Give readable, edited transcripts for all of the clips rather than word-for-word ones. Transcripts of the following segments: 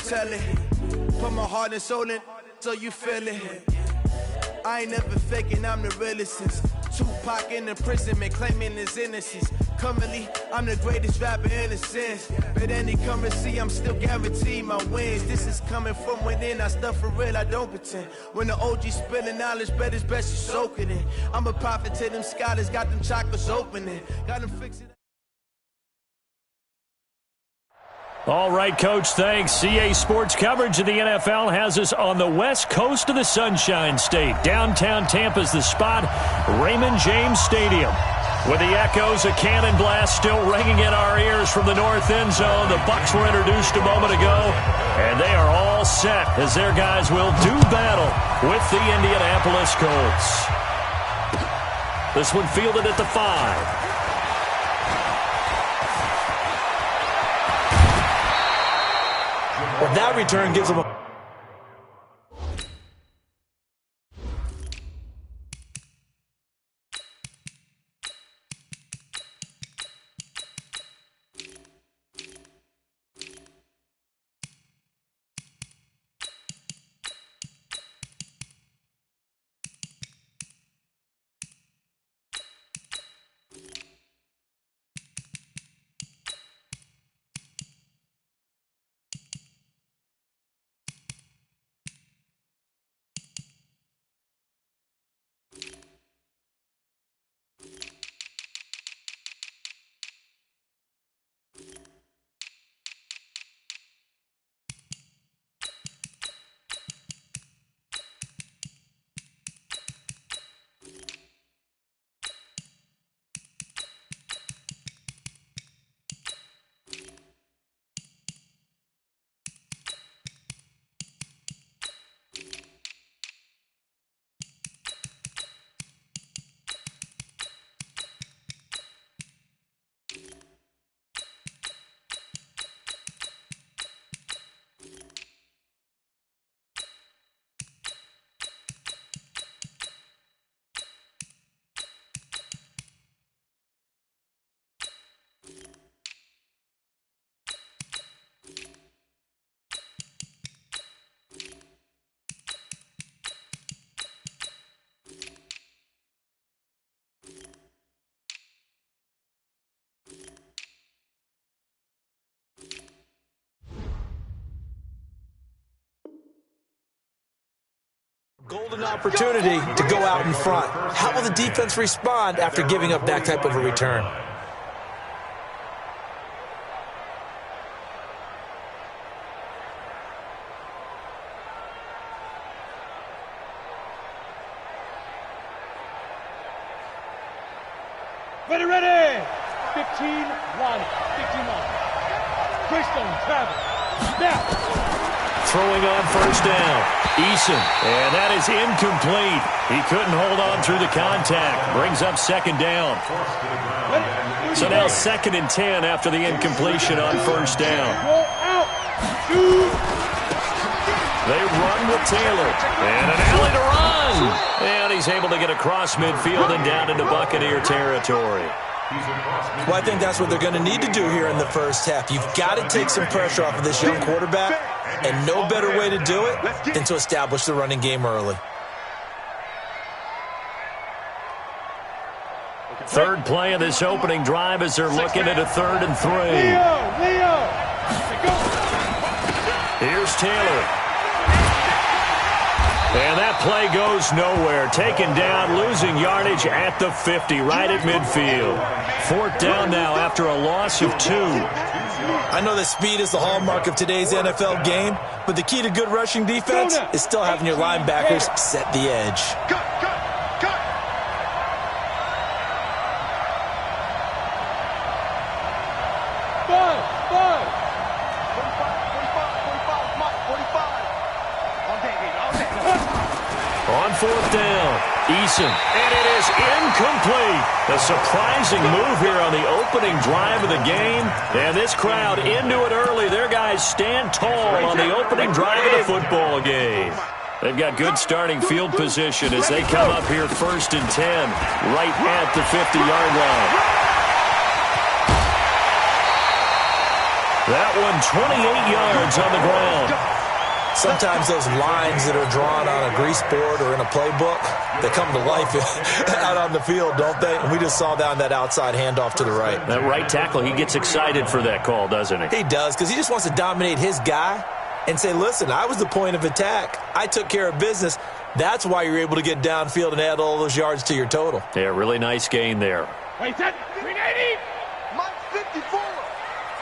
tell it. Put my heart and soul in, so you feel it. I ain't never faking, I'm the realest since Tupac in the prison, man, claiming his innocence. Currently, I'm the greatest rapper in a sense. But any currency, I'm still guaranteed my wins. This is coming from within, I stuff for real, I don't pretend. When the OG spilling knowledge, bet it's best you soak it in. I'm a prophet to them scholars, got them chakras opening. Got them fixing. All right, Coach, thanks. CA Sports coverage of the NFL has us on the west coast of the Sunshine State. Downtown Tampa's the spot, Raymond James Stadium. With the echoes of cannon blast still ringing in our ears from the north end zone, the Bucs were introduced a moment ago, and they are all set as their guys will do battle with the Indianapolis Colts. This one fielded at the 5. Well, that return gives them a... Golden opportunity to go out in front. How will the defense respond after giving up that type of a return? Ready. 15-1. 15-1. Greystone, travel. Snap. Throwing on first down. Eason, and that is incomplete. He couldn't hold on through the contact. Brings up second down. So now 2nd and 10 after the incompletion on first down. They run with Taylor. And an alley to run. And he's able to get across midfield and down into Buccaneer territory. Well, I think that's what they're going to need to do here in the first half. You've got to take some pressure off of this young quarterback, and no better way to do it than to establish the running game early. Third play of this opening drive as they're looking at a 3rd and 3. Leo. Here's Taylor. And that play goes nowhere. Taken down, losing yardage at the 50, right at midfield. 4th down now after a loss of 2. I know that speed is the hallmark of today's NFL game, but the key to good rushing defense is still having your linebackers set the edge. On 4th down, Eason, and it is incomplete. A surprising move here on the opening drive of the game, and this crowd into it early. Their guys stand tall on the opening drive of the football game. They've got good starting field position as they come up here 1st and 10, right at the 50-yard line. That one 28 yards on the ground. Sometimes those lines that are drawn on a grease board or in a playbook, they come to life out on the field, don't they? And we just saw that on that outside handoff to the right. That right tackle, he gets excited for that call, doesn't he? He does, because he just wants to dominate his guy and say, listen, I was the point of attack. I took care of business. That's why you're able to get downfield and add all those yards to your total. Yeah, really nice gain there. Wait, set, 380. Mike 54. All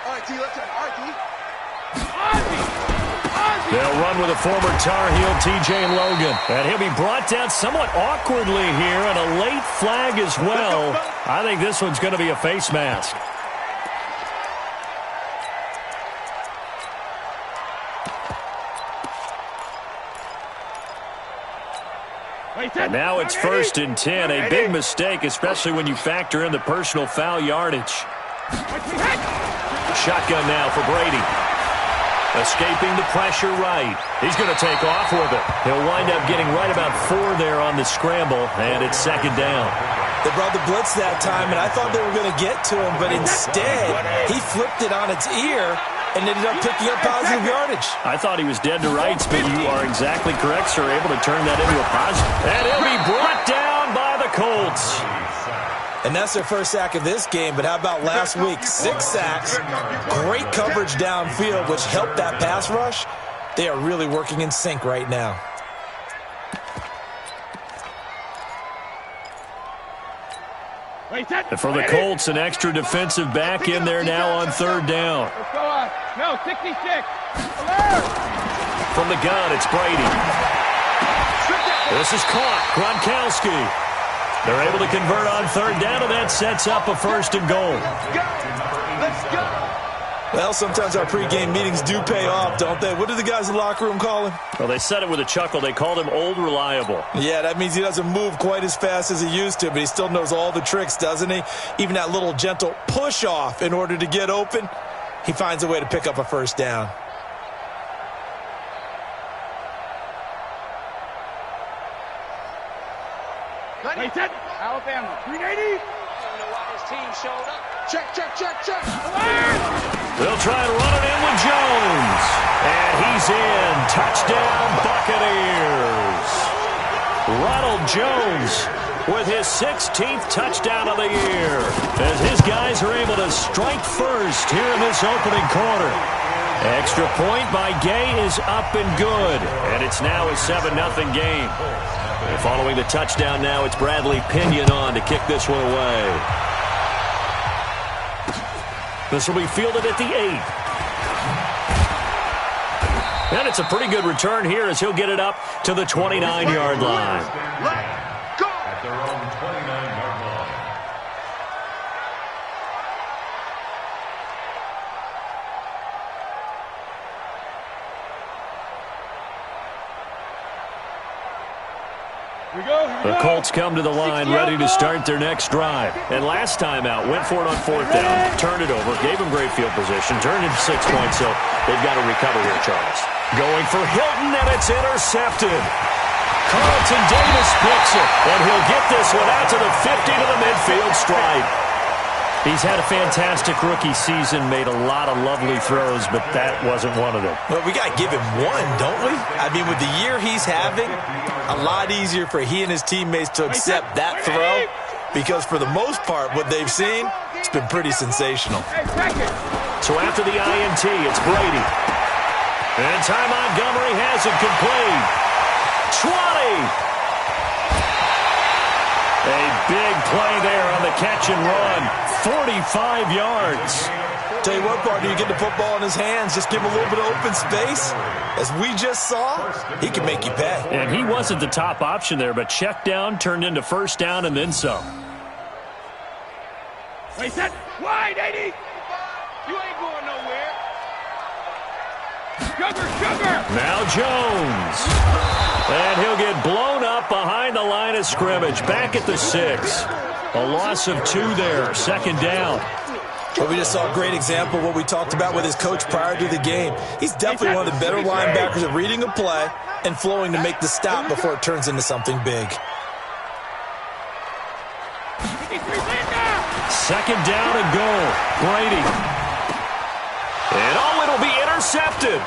right, T, let's go. All right, T. They'll run with a former Tar Heel, T.J. Logan. And he'll be brought down somewhat awkwardly here, and a late flag as well. I think this one's going to be a face mask. And now it's 1st and 10. A big mistake, especially when you factor in the personal foul yardage. Shotgun now for Brady. Escaping the pressure right. He's going to take off with it. He'll wind up getting right about 4 there on the scramble, and it's 2nd down. They brought the blitz that time, and I thought they were going to get to him, but instead he flipped it on its ear and ended up picking up positive yardage. I thought he was dead to rights, but you are exactly correct, sir. Able to turn that into a positive. And he'll be brought down by the Colts. And that's their first sack of this game, but how about last week? 6 sacks, great coverage downfield, which helped that pass rush. They are really working in sync right now. And for the Colts, an extra defensive back in there now on 3rd down. Let's go on. No, 66. From the gun, it's Brady. This is caught. Gronkowski. They're able to convert on 3rd down, and that sets up a 1st and goal. Let's go. Well, sometimes our pregame meetings do pay off, don't they? What do the guys in the locker room call him? Well, they said it with a chuckle. They called him Old Reliable. Yeah, that means he doesn't move quite as fast as he used to, but he still knows all the tricks, doesn't he? Even that little gentle push-off in order to get open, he finds a way to pick up a 1st down. Wait, set. Alabama, 380. I don't know why his team showed up. Check. They'll try and run it in with Jones. And he's in. Touchdown, Buccaneers. Ronald Jones with his 16th touchdown of the year, as his guys are able to strike first here in this opening quarter. Extra point by Gay is up and good. And it's now a 7-0 game. And following the touchdown now, it's Bradley Pinion on to kick this one away. This will be fielded at the 8. And it's a pretty good return here as he'll get it up to the 29-yard line. Let's go. At their own 29-yard line. The Colts come to the line ready to start their next drive. And last time out, went for it on 4th down, turned it over, gave him great field position, turned into 6 points, so they've got to recover here, Charles. Going for Hilton, and it's intercepted. Carlton Davis picks it, and he'll get this one out to the 50 to the midfield stripe. He's had a fantastic rookie season, made a lot of lovely throws, but that wasn't one of them. Well, we got to give him one, don't we? I mean, with the year he's having, a lot easier for he and his teammates to accept that throw, because for the most part, what they've seen, it's been pretty sensational. So after the INT, it's Brady. And Ty Montgomery has it complete. 20! A big play there on the catch and run. 45 yards. Tell you what, partner, you get the football in his hands, just give him a little bit of open space. As we just saw, he can make you pay. And he wasn't the top option there, but check down turned into 1st down and then some. Wait, set. Wide, 80. You ain't going nowhere. Sugar. Now Jones. And he'll get blown up behind the line of scrimmage. Back at the 6. A loss of 2 there. 2nd down. But we just saw a great example of what we talked about with his coach prior to the game. He's definitely one of the better linebackers at reading a play and flowing to make the stop before it turns into something big. 2nd down and goal. Brady. And it'll be intercepted.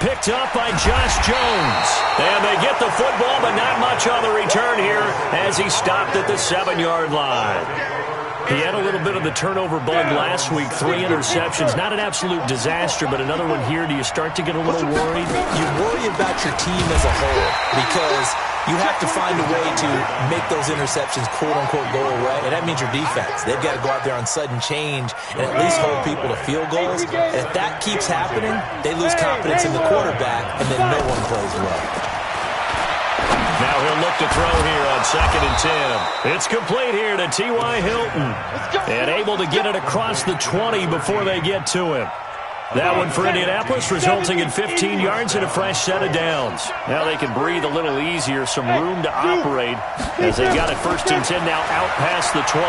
Picked up by Josh Jones. And they get the football, but not much on the return here as he stopped at the 7-yard line. He had a little bit of the turnover bug last week, 3 interceptions. Not an absolute disaster, but another one here. Do you start to get a little worried? You worry about your team as a whole because you have to find a way to make those interceptions, quote-unquote, go away. And that means your defense. They've got to go out there on sudden change and at least hold people to field goals. And if that keeps happening, they lose confidence in the quarterback, and then no one plays well. Now he'll look to throw here on 2nd and 10. It's complete here to T.Y. Hilton. And able to get it across the 20 before they get to him. That one for Indianapolis, resulting in 15 yards and a fresh set of downs. Now they can breathe a little easier, some room to operate as they got it 1st and 10 now out past the 20.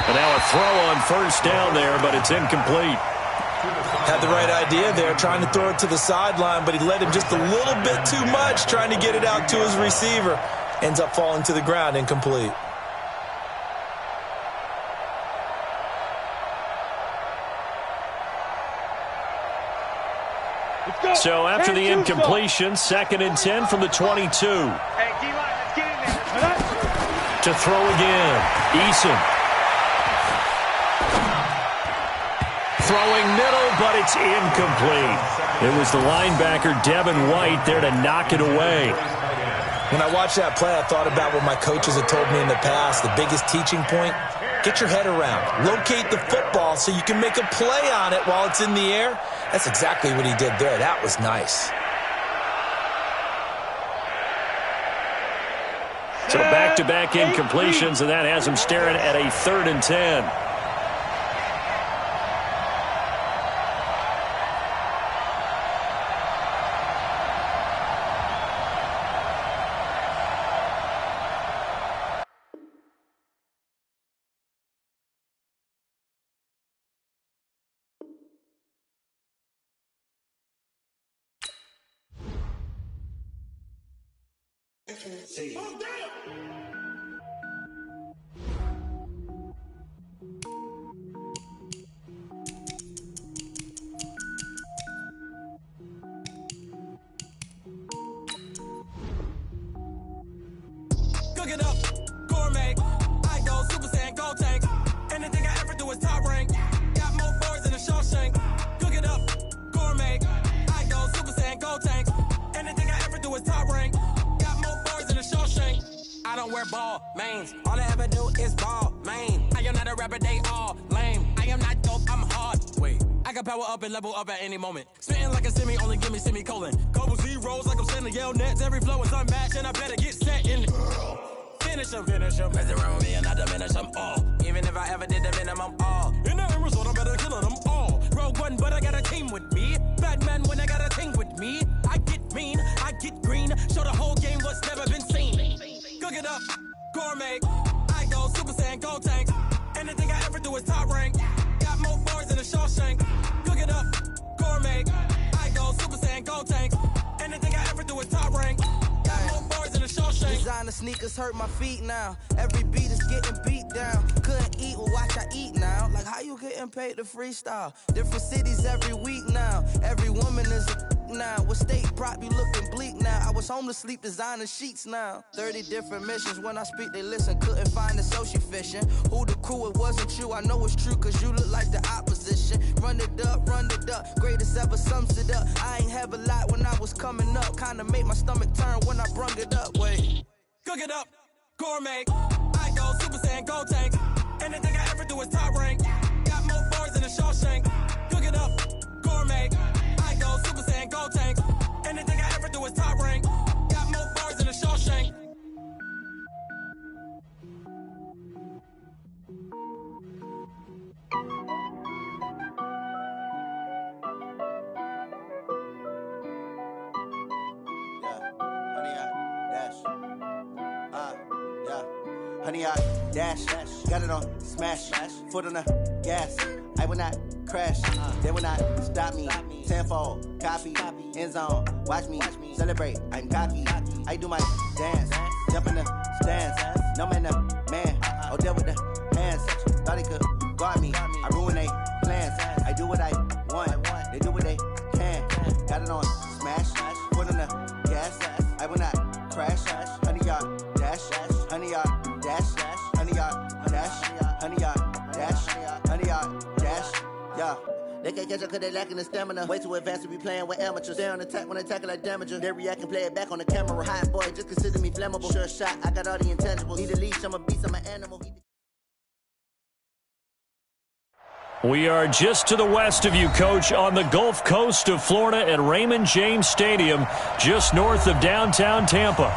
And now a throw on 1st down there, but it's incomplete. Had the right idea there, trying to throw it to the sideline, but he led him just a little bit too much, trying to get it out to his receiver. Ends up falling to the ground, incomplete. So after the incompletion, 2nd and 10 from the 22. Hey, D-line, let's get in there. To throw again, Eason. Throwing middle, but it's incomplete. It was the linebacker, Devin White, there to knock it away. When I watched that play, I thought about what my coaches had told me in the past. The biggest teaching point, get your head around. Locate the football so you can make a play on it while it's in the air. That's exactly what he did there. That was nice. So back-to-back incompletions, and that has him staring at a 3rd and 10. Cook it up, gourmet. I go Super Saiyan, go tank. Anything I ever do is top rank. Got more birds than a Shawshank. Cook it up, gourmet. I go Super Saiyan, go tank. Anything I ever do is top rank. Got more birds than a Shawshank. I don't wear ball mains. All I ever do is ball main. I am not a rapper, they all lame. I am not dope, I'm hard. Wait, I can power up and level up at any moment. Spitting like a semi, only give me semicolon. Couple zeros like I'm sending yell nets. Every flow is unmatched and I better get set in. Finish them. Mess around with me and I diminish them all. Even if I ever did the minimum all. In the end result, I'm better killing them all. Rogue One, but I got a team with me. Batman when I got a team with me. I get mean, I get green. Show the whole game what's never been seen. Cook it up, gourmet. I go Super Saiyan, go tank. Anything I ever do is top rank. Got more bars than a Shawshank. Cook it up, gourmet. I go Super Saiyan, go tank. Anything I ever do is top rank. Got more bars than a Shawshank. Designer sneakers hurt my feet now. Every beat is getting beat down. Couldn't eat, well watch I eat now. Like how you getting paid to freestyle? Different cities every week now. Every woman is a now. With state prop, you looking bleak now. I was home to sleep, designer sheets now. 30 different missions. When I speak, they listen. Couldn't find it, so she fishing. Who the crew? It wasn't you. I know it's true, cause you look like the opposition. Run it up, greatest ever sums it up. I ain't have a lot when I was coming up. Kinda made my stomach turn when I brung it up. Wait. Cook it up, gourmet. I go Super Saiyan, go tank. Anything I ever do is top rank. Got more bars than a Shawshank. Cook it up, gourmet. I go Super Saiyan, go tank. Anything I ever do is top rank. Got more bars than a Shawshank. Honey, I dash, got it on smash, foot on the gas. I will not crash, they will not stop me. Tenfold, copy, end zone, watch me celebrate. I'm cocky, I do my dance, jump in the stands. No man, man, Odell with the hands. Thought he could guard me, I ruin they plans. I do what I want. one. They do what they can. Got it on smash. Foot on the gas. I will not crash. 100-yard dash. 100-yard dash. 100-yard dash. 100-yard dash. 100-yard dash. Yeah. They can't catch up cause they lacking the stamina. Way too advanced to be playing with amateurs. Stay on attack when attack like damager. They react and play it back on the camera. Hot boy, just consider me flammable. Sure shot, I got all the intangibles. Need a leash, I'm a beast, I'm an animal. We are just to the west of you, Coach, on the Gulf Coast of Florida at Raymond James Stadium, just north of downtown Tampa.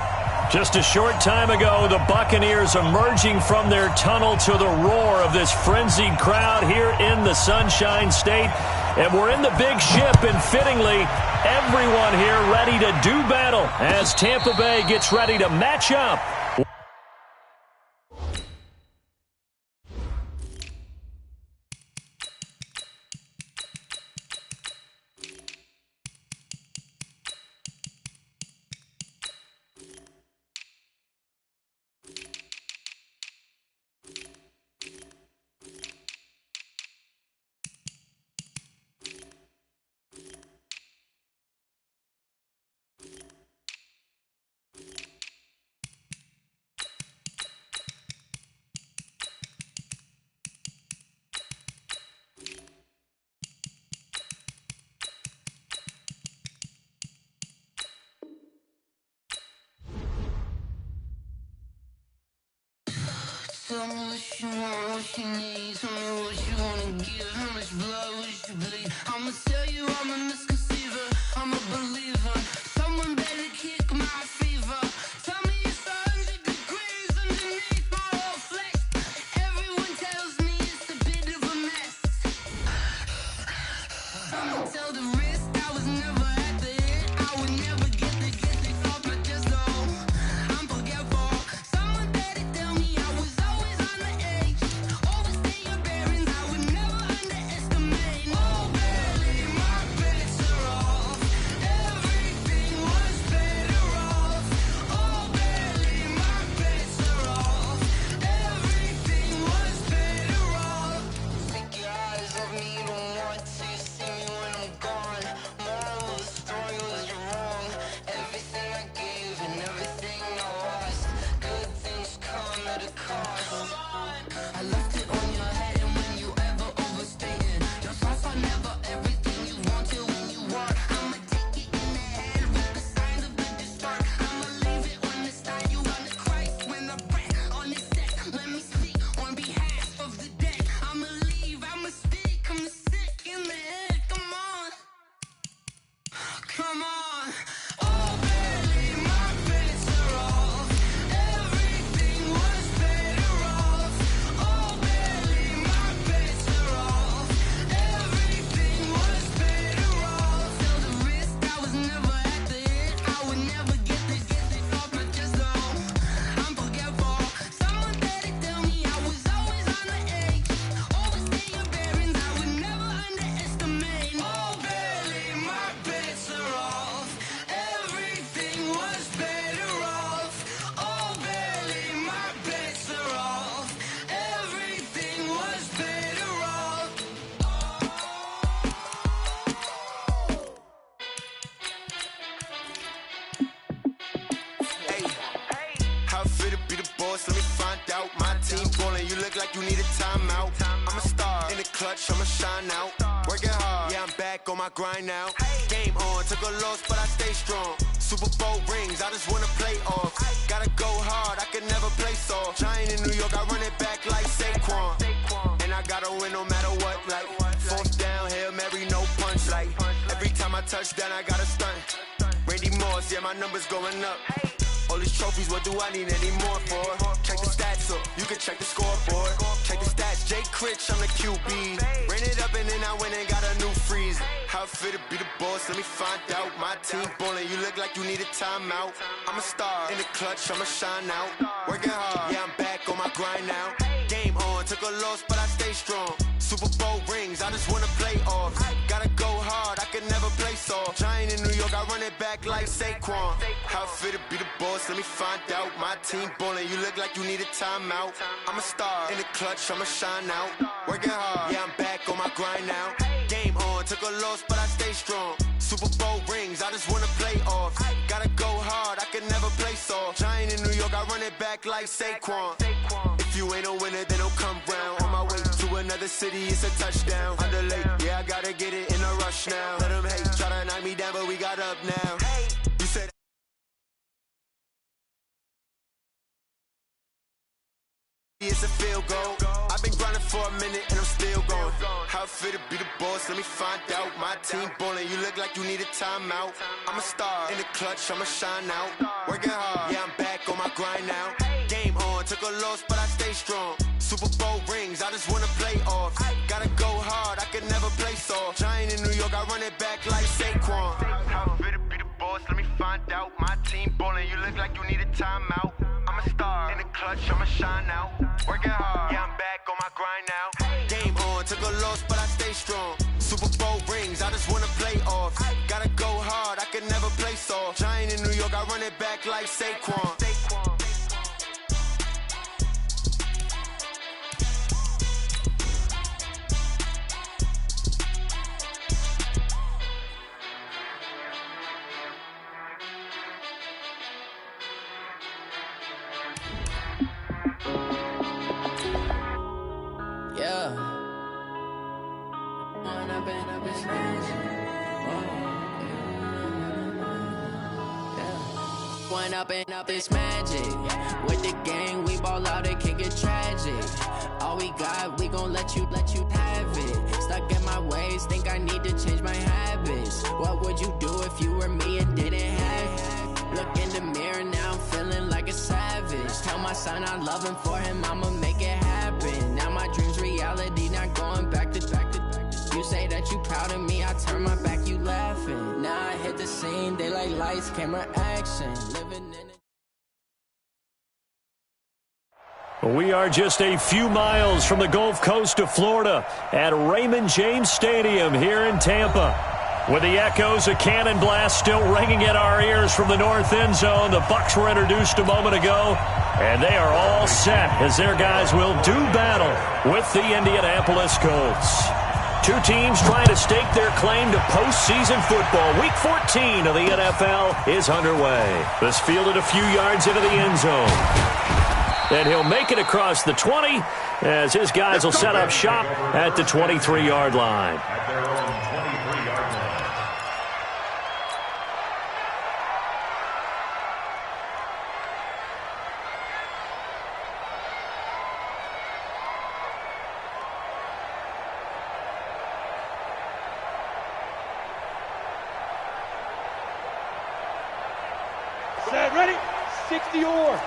Just a short time ago, the Buccaneers emerging from their tunnel to the roar of this frenzied crowd here in the Sunshine State. And we're in the big ship, and fittingly, everyone here ready to do battle as Tampa Bay gets ready to match up. Tell me what you want, what you need. Tell me what you wanna give. How much blood would you bleed? I'ma tell you I'm a misconceiver. I'm a believer. Someone better kick my fever. Tell me it's 100 degrees underneath my whole flesh. Everyone tells me it's a bit of a mess. I'ma tell the risk I was never at the end. I would never get the off my chest, though. I'm forgetful. Someone better tell me I was always on the edge. Overstay your bearings, I would never underestimate. Oh, barely, my bets are off. Everything was better off. Oh, barely, my bets are off. Everything was better off. Take your eyes off me, don't want to see me when I'm gone. Moral of the story was you're wrong. Everything I gave and everything I lost. Good things come at a cost. I left it on your head, and when you ever overstay it, your thoughts are never everything you want till when you want. I'ma take it in the head with the signs of the distort. I'ma leave it on the side. You on the Christ when I breath on the set. Let me speak on behalf of the dead. I'ma leave, I'ma speak, I'm sick in the head. Come on, come on. Oh, barely, my bets are off. Everything was better off. Oh, barely, my bets are off. Everything was better off. Tell the risk I was never at the end. I would never get this off my chest, though. I'm forgetful. Someone better tell me I was always on the edge. Overstay your bearings, I would never underestimate. Oh, barely, my bets are off. Everything was better off. Oh, barely, my bets are off. Everything was better off. Hey, how it feel to be the boss? Let me find out. My team ballin', you look like you need a timeout. I'm a star in the clutch, I'ma shine out. Working hard, yeah, I'm back on my grind now. Game on, took a loss, but I stay strong. Super Bowl rings, I just wanna play off. Gotta go hard, I can never play soft. Giant in New York, I run it back like Saquon. And I gotta win no matter what, like fourth down, Hail Mary, no punch. Like every time I touch down, I gotta stunt. Randy Moss, yeah, my numbers going up. All these trophies, what do I need any more for? Check the stats up, you can check the scoreboard. Check the stats, Jake Critch, I'm the QB. Ran it up and then I went and got a new freeze. How it feel to be the boss, let me find out. My team ballin', you look like you need a timeout. I'm a star in the clutch, I'ma shine out. Working hard, yeah, I'm back on my grind now. Game on, took a loss, but I stay strong. Super Bowl rings, I just wanna play off. Gotta go hard, I can never play soft. Giant in New York, I run it back like Saquon. How it feel to be the boss, let me find out. My team ballin', you look like you need a timeout. I'm a star in the clutch, I'ma shine out. Working hard, yeah, I'm back on my grind now. Game on, on, took a loss, but I stay strong. Super Bowl rings, I just wanna play off. Gotta go hard, I can never play soft. Giant in New York, I run it back like Saquon. If you ain't a winner, then don't come round. On my way to another city, it's a touchdown. Underlay, yeah, I gotta get it in a rush now. Let them hate, try to knock me down, but we got up now. You said it's a field goal. I've been grinding for a minute and I'm still going. How it feel to be the boss? Let me find out. My team ballin', you look like you need a timeout. I'm a star in the clutch, I'ma shine out. Working hard, yeah, I'm back on my grind now. Game on, took a loss, but I stay strong. Super Bowl rings, I just wanna play off. Gotta go hard, I can never play soft. Giant in New York, I run it back like Saquon. How it feel to be the boss? Let me find out. My team ballin', you look like you need a timeout. I'm a star in the clutch, I'ma shine out. Working hard, yeah, I'm back on my grind now. Game on, took a loss, but I stay strong. Super Bowl rings, I just wanna play off. Gotta go hard, I can never play soft. Giant in New York, I run it back like Saquon. Up it's magic. With the gang, we ball out, it can get tragic. All we got, we gon' let you have it. Stuck in my ways, think I need to change my habits. What would you do if you were me and didn't have it? Look in the mirror, now I'm feeling like a savage. Tell my son I love him, for him I'ma make it happen. Now my dream's reality, not going back to. You say that you proud of me, I turn my back, you laughing. Now I hit the scene, they like lights, camera, action. Living in it. We are just a few miles from the Gulf Coast of Florida at Raymond James Stadium here in Tampa. With the echoes of cannon blast still ringing in our ears from the north end zone, the Bucs were introduced a moment ago, and they are all set as their guys will do battle with the Indianapolis Colts. Two teams trying to stake their claim to postseason football. Week 14 of the NFL is underway. This fielded a few yards into the end zone. And he'll make it across the 20 as his guys will set up shop at the 23-yard line. At their own 23-yard line. Set, ready? 60 or.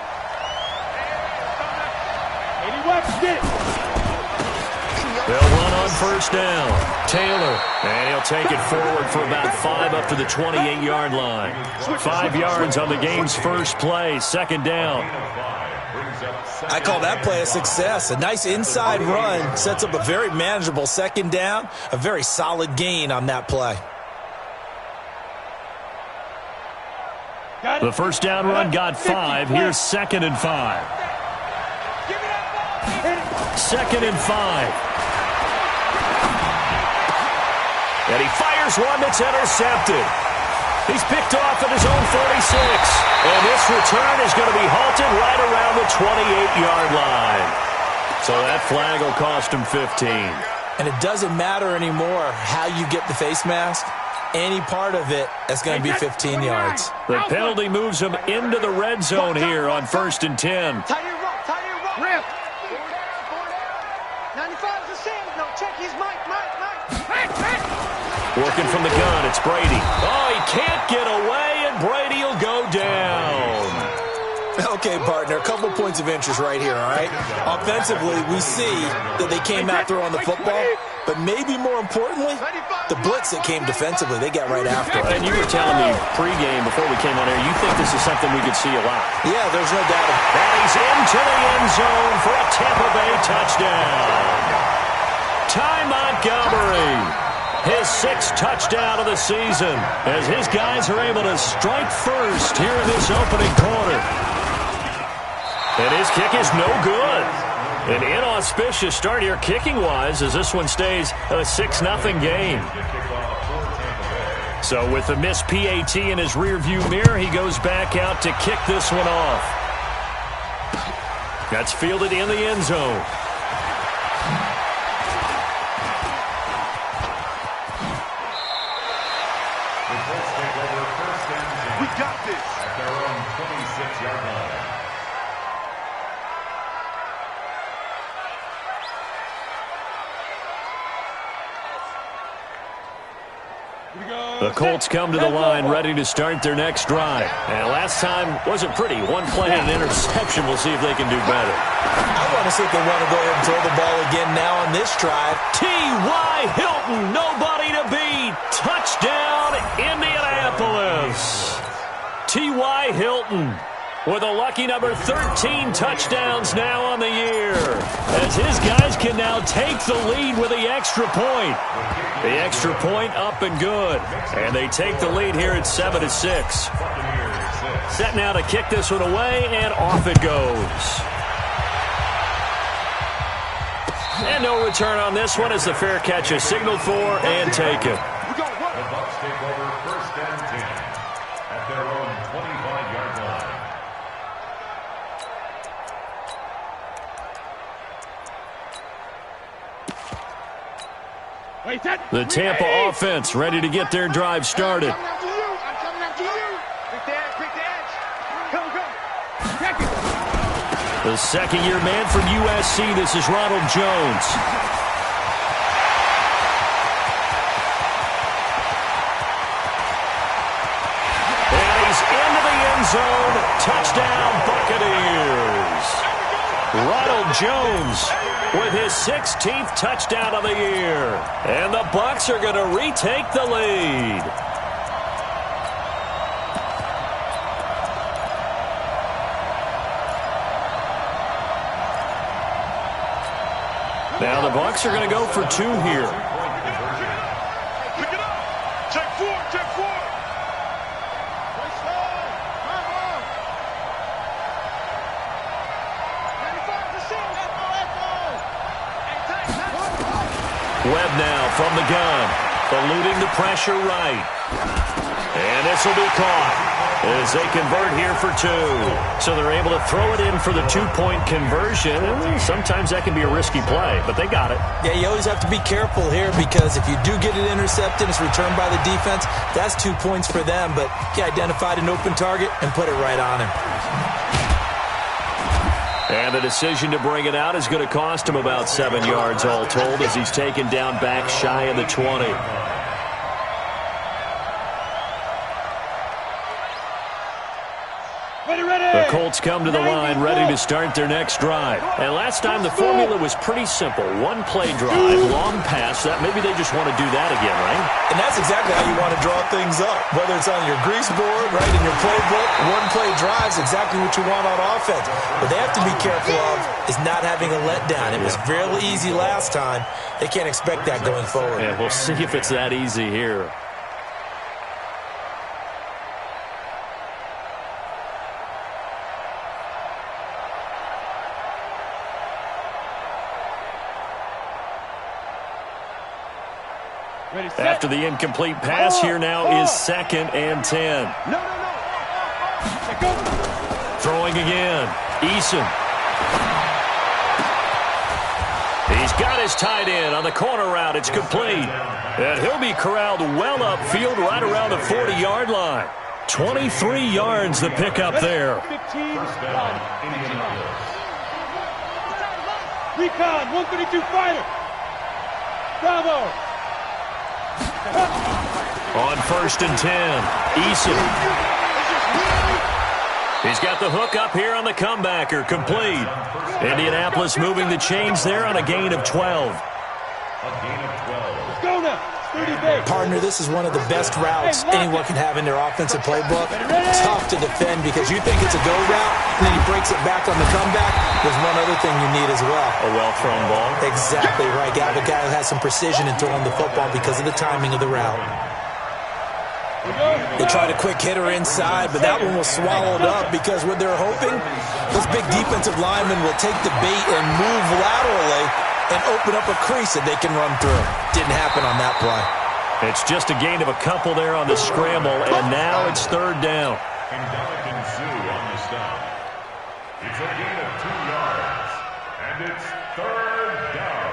They'll run on first down. Taylor, and he'll take it forward for about 5 up to the 28-yard line. 5 yards on the game's first play, second down. I call that play a success. A nice inside run sets up a very manageable second down, a very solid gain on that play. The first down run got 5. Here's 2nd and 5. 2nd and 5. And he fires one that's intercepted. He's picked off at his own 46. And this return is going to be halted right around the 28-yard line. So that flag will cost him 15. And it doesn't matter anymore how you get the face mask. Any part of it is going to be 15 yards. The penalty moves him into the red zone here on 1st and 10. Rip. 95's the same. No, check. He's Mike. Working from the gun, it's Brady. Oh, he can't get away, and Brady will go down. Okay, partner, a couple points of interest right here, all right? Offensively, we see that they came out throwing the football, but maybe more importantly, the blitz that came defensively, they got right after it. And you were telling me pregame before we came on here, you think this is something we could see a lot. Yeah, there's no doubt. And he's into the end zone for a Tampa Bay touchdown. Ty Montgomery. His 6th touchdown of the season as his guys are able to strike first here in this opening quarter. And his kick is no good. An inauspicious start here kicking-wise as this one stays a 6-0 game. So with the missed PAT in his rearview mirror, he goes back out to kick this one off. That's fielded in the end zone. We got this. At their own 26-yard line. The Colts come to the line ready to start their next drive. And last time wasn't pretty. One play and an interception. We'll see if they can do better. I want to see if they want to go ahead and throw the ball again now on this drive. T.Y. Hilton, nobody to beat. Touchdown, Indianapolis. T.Y. Hilton with a lucky number 13 touchdowns now on the year, as his guys can now take the lead with the extra point. The extra point up and good, and they take the lead here at 7-6. Set now to kick this one away, and off it goes. And no return on this one as the fair catch is signaled for and taken. The Bucs take over 1st and 10 at their own 25-yard line. The Tampa offense ready to get their drive started. I'm coming after you. Quick the edge. Go. The second-year man from USC, this is Ronald Jones. And he's into the end zone. Touchdown, Buccaneers. Ronald Jones with his 16th touchdown of the year. And the Bucs are going to retake the lead. Now the Bucs are going to go for 2 here. Pick it up. Check 4. Webb now from the gun, eluding the pressure right. And this will be caught as they convert here for 2. So they're able to throw it in for the 2-point conversion. Sometimes that can be a risky play, but they got it. Yeah, you always have to be careful here because if you do get it intercepted, it's returned by the defense, that's 2 points for them. But he identified an open target and put it right on him. And the decision to bring it out is going to cost him about 7 yards all told as he's taken down back shy of the 20. The Colts come to the line ready to start their next drive. And last time the formula was pretty simple. 1-play drive, long pass. That maybe they just want to do that again, right? And that's exactly how you want to draw things up. Whether it's on your grease board, right, in your playbook, 1-play drive is exactly what you want on offense. What they have to be careful of is not having a letdown. It was fairly easy last time. They can't expect that going forward. Yeah, we'll see if it's that easy here. After the incomplete pass, here now is 2nd and 10. Throwing again. Eason. He's got his tight end on the corner route. It's complete. And he'll be corralled well upfield right around the 40-yard line. 23 yards the pickup there. Recon, 132 fighter. Bravo. On 1st and 10, Eason. He's got the hook up here on the comebacker, complete. Indianapolis moving the chains there on a gain of 12. Let's go now. Partner, this is one of the best routes anyone can have in their offensive playbook. Tough to defend because you think it's a go route, and then he breaks it back on the comeback. There's one other thing you need as well. A well-thrown ball. Exactly right. Got a guy who has some precision in throwing the football because of the timing of the route. They tried a quick hitter inside, but that one was swallowed up because what they're hoping, those big defensive linemen will take the bait and move laterally and open up a crease that they can run through. Didn't happen on that play. It's just a gain of a couple there on the scramble, and now it's third down. On the stop. It's a gain of 2 yards, and it's third down.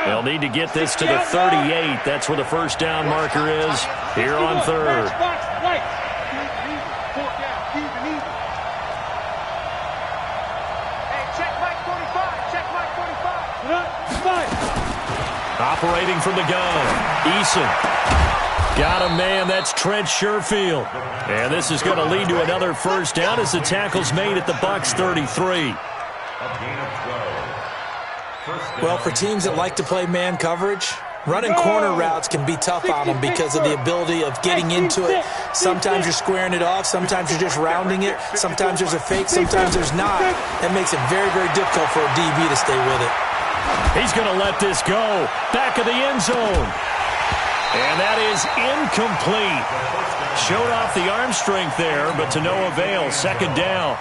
They'll need to get this to the 38. That's where the first down marker is here on third. Operating from the gun, Eason. Got a man, that's Trent Sherfield. And this is going to lead to another first down as the tackle's made at the Bucs 33. Well, for teams that like to play man coverage, running corner routes can be tough on them because of the ability of getting into it. Sometimes you're squaring it off. Sometimes you're just rounding it. Sometimes there's a fake. Sometimes there's not. That makes it very, very difficult for a DB to stay with it. He's going to let this go. Back of the end zone. And that is incomplete. Showed off the arm strength there, but to no avail. Second down.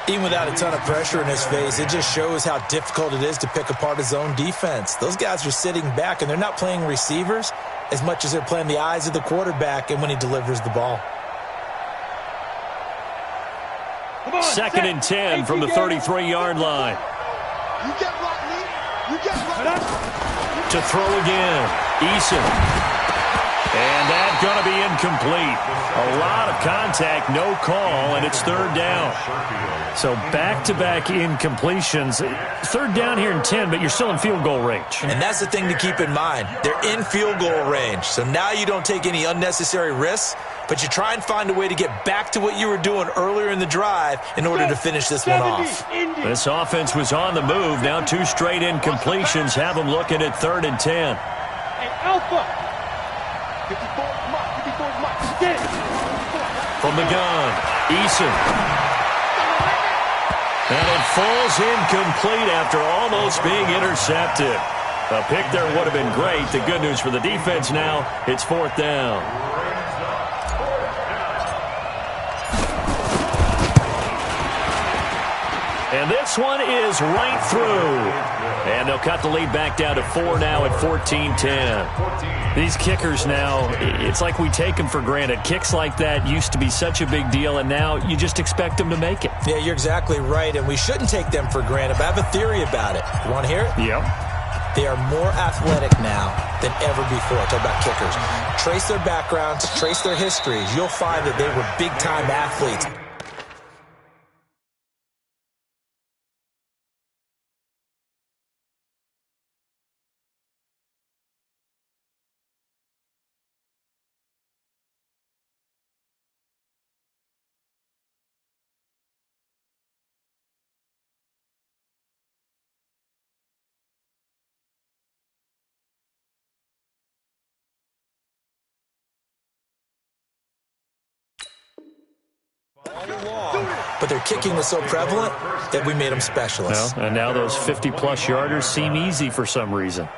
Even without a ton of pressure in his face, it just shows how difficult it is to pick apart his own defense. Those guys are sitting back, and they're not playing receivers as much as they're playing the eyes of the quarterback and when he delivers the ball. Second and 10 from the 33-yard line. You get Rodney. You get Rodney. To throw again. Eason. And that's going to be incomplete. A lot of contact, no call, and it's third down. So back-to-back incompletions. Third down here in 10, but you're still in field goal range. And that's the thing to keep in mind. They're in field goal range. So now you don't take any unnecessary risks, but you try and find a way to get back to what you were doing earlier in the drive in order to finish this one off. This offense was on the move. Now 2 straight incompletions have them looking at third and 10. Alpha. From the gun, Eason. And it falls incomplete after almost being intercepted. A pick there would have been great. The good news for the defense now, it's fourth down. And this one is right through. And they'll cut the lead back down to 4 now at 14-10. These kickers now, it's like we take them for granted. Kicks like that used to be such a big deal, and now you just expect them to make it. Yeah, you're exactly right, and we shouldn't take them for granted, but I have a theory about it. You want to hear it? Yep. They are more athletic now than ever before. Talk about kickers. Trace their backgrounds, trace their histories. You'll find that they were big-time athletes. But their kicking was so prevalent that we made them specialists. Well, and now those 50-plus yarders seem easy for some reason.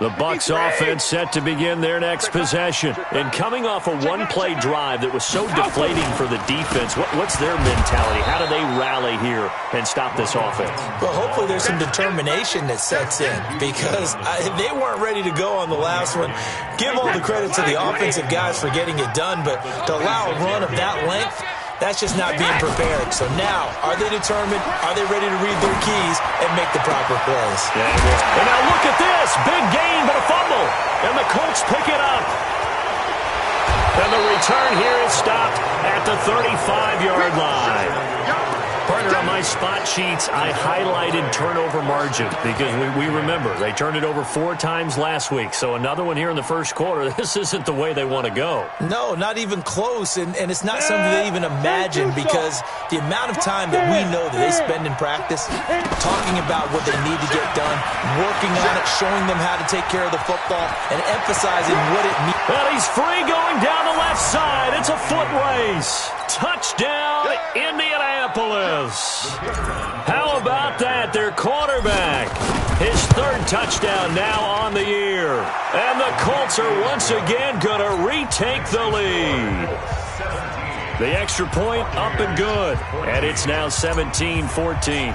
The Bucs offense set to begin their next possession. And coming off a one-play drive that was so deflating for the defense, what's their mentality? How do they rally here and stop this offense? Well, hopefully there's some determination that sets in because they weren't ready to go on the last one. Give all the credit to the offensive guys for getting it done, but to allow a run of that length, that's just not being prepared. So now, are they determined? Are they ready to read their keys and make the proper plays? Yeah, and now look at this. Big gain, but a fumble. And the Colts pick it up. And the return here is stopped at the 35-yard line. Partner, on my spot sheets, I highlighted turnover margin because we remember they turned it over 4 times last week. So another one here in the first quarter. This isn't the way they want to go. No, not even close. And it's not something they even imagine because the amount of time that we know that they spend in practice talking about what they need to get done, working on it, showing them how to take care of the football, and emphasizing what it means. And he's free going down the left side. It's a foot race. Touchdown, Indianapolis. How about that? Their quarterback. His third touchdown now on the year. And the Colts are once again going to retake the lead. The extra point up and good. And it's now 17-14.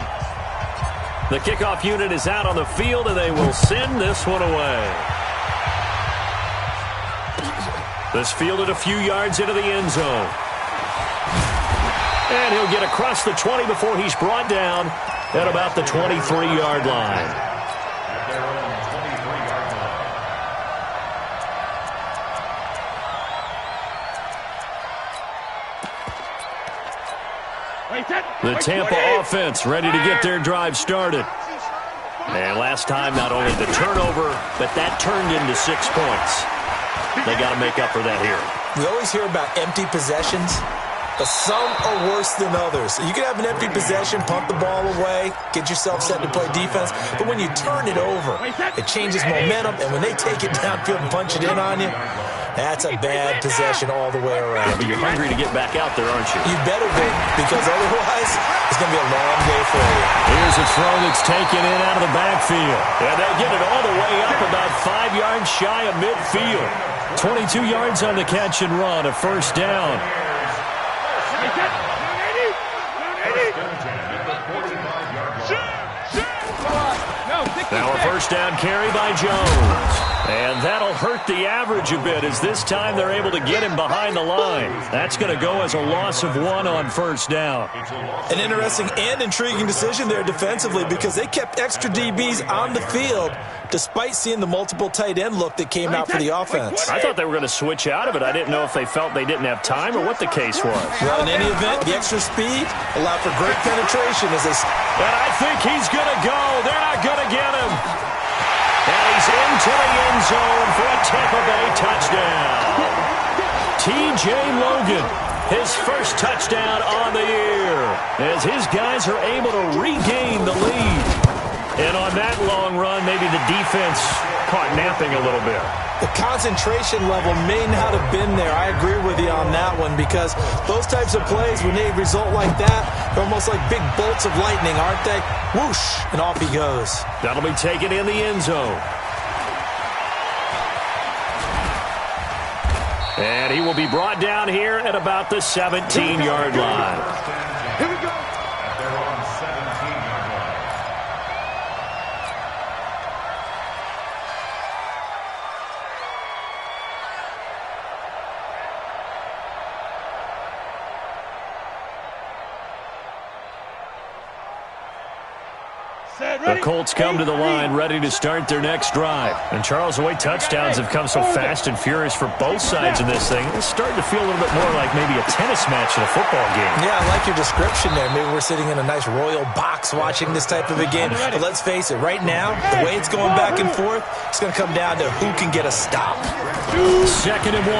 The kickoff unit is out on the field, and they will send this one away. This fielded a few yards into the end zone. And he'll get across the 20 before he's brought down at about the 23-yard line. The Tampa offense ready to get their drive started. And last time, not only the turnover, but that turned into 6 points. They got to make up for that here. We always hear about empty possessions, but some are worse than others. You can have an empty possession, punt the ball away, get yourself set to play defense, but when you turn it over, it changes momentum, and when they take it downfield and punch it in on you, that's a bad possession all the way around. Yeah, but you're hungry to get back out there, aren't you? You better be, because otherwise it's going to be a long day for you. Here's a throw that's taken in out of the backfield. And they'll get it all the way up about 5 yards shy of midfield. 22 yards on the catch and run, a first down. Now a first down carry by Jones. And that'll hurt the average a bit as this time they're able to get him behind the line. That's going to go as a loss of 1 on first down. An interesting and intriguing decision there defensively because they kept extra DBs on the field despite seeing the multiple tight end look that came out for the offense. I thought they were going to switch out of it. I didn't know if they felt they didn't have time or what the case was. Well, in any event, the extra speed allowed for great penetration as they... And I think he's going to go. They're not going to get him. And he's into the end zone for a Tampa Bay touchdown. T.J. Logan, his first touchdown on the year, as his guys are able to regain the lead. And on that long run, maybe the defense caught napping a little bit. The concentration level may not have been there. I agree with you on that one because those types of plays, when they result like that, they're almost like big bolts of lightning, aren't they? Whoosh, and off he goes. That'll be taken in the end zone. And he will be brought down here at about the 17-yard line. Here we go. They're on 17-yard line. The Colts come to the line ready to start their next drive. And Charles, the way touchdowns have come so fast and furious for both sides in this thing, it's starting to feel a little bit more like maybe a tennis match in a football game. Yeah, I like your description there. Maybe we're sitting in a nice royal box watching this type of a game. But let's face it, right now, the way it's going back and forth, it's going to come down to who can get a stop. 2nd and 1.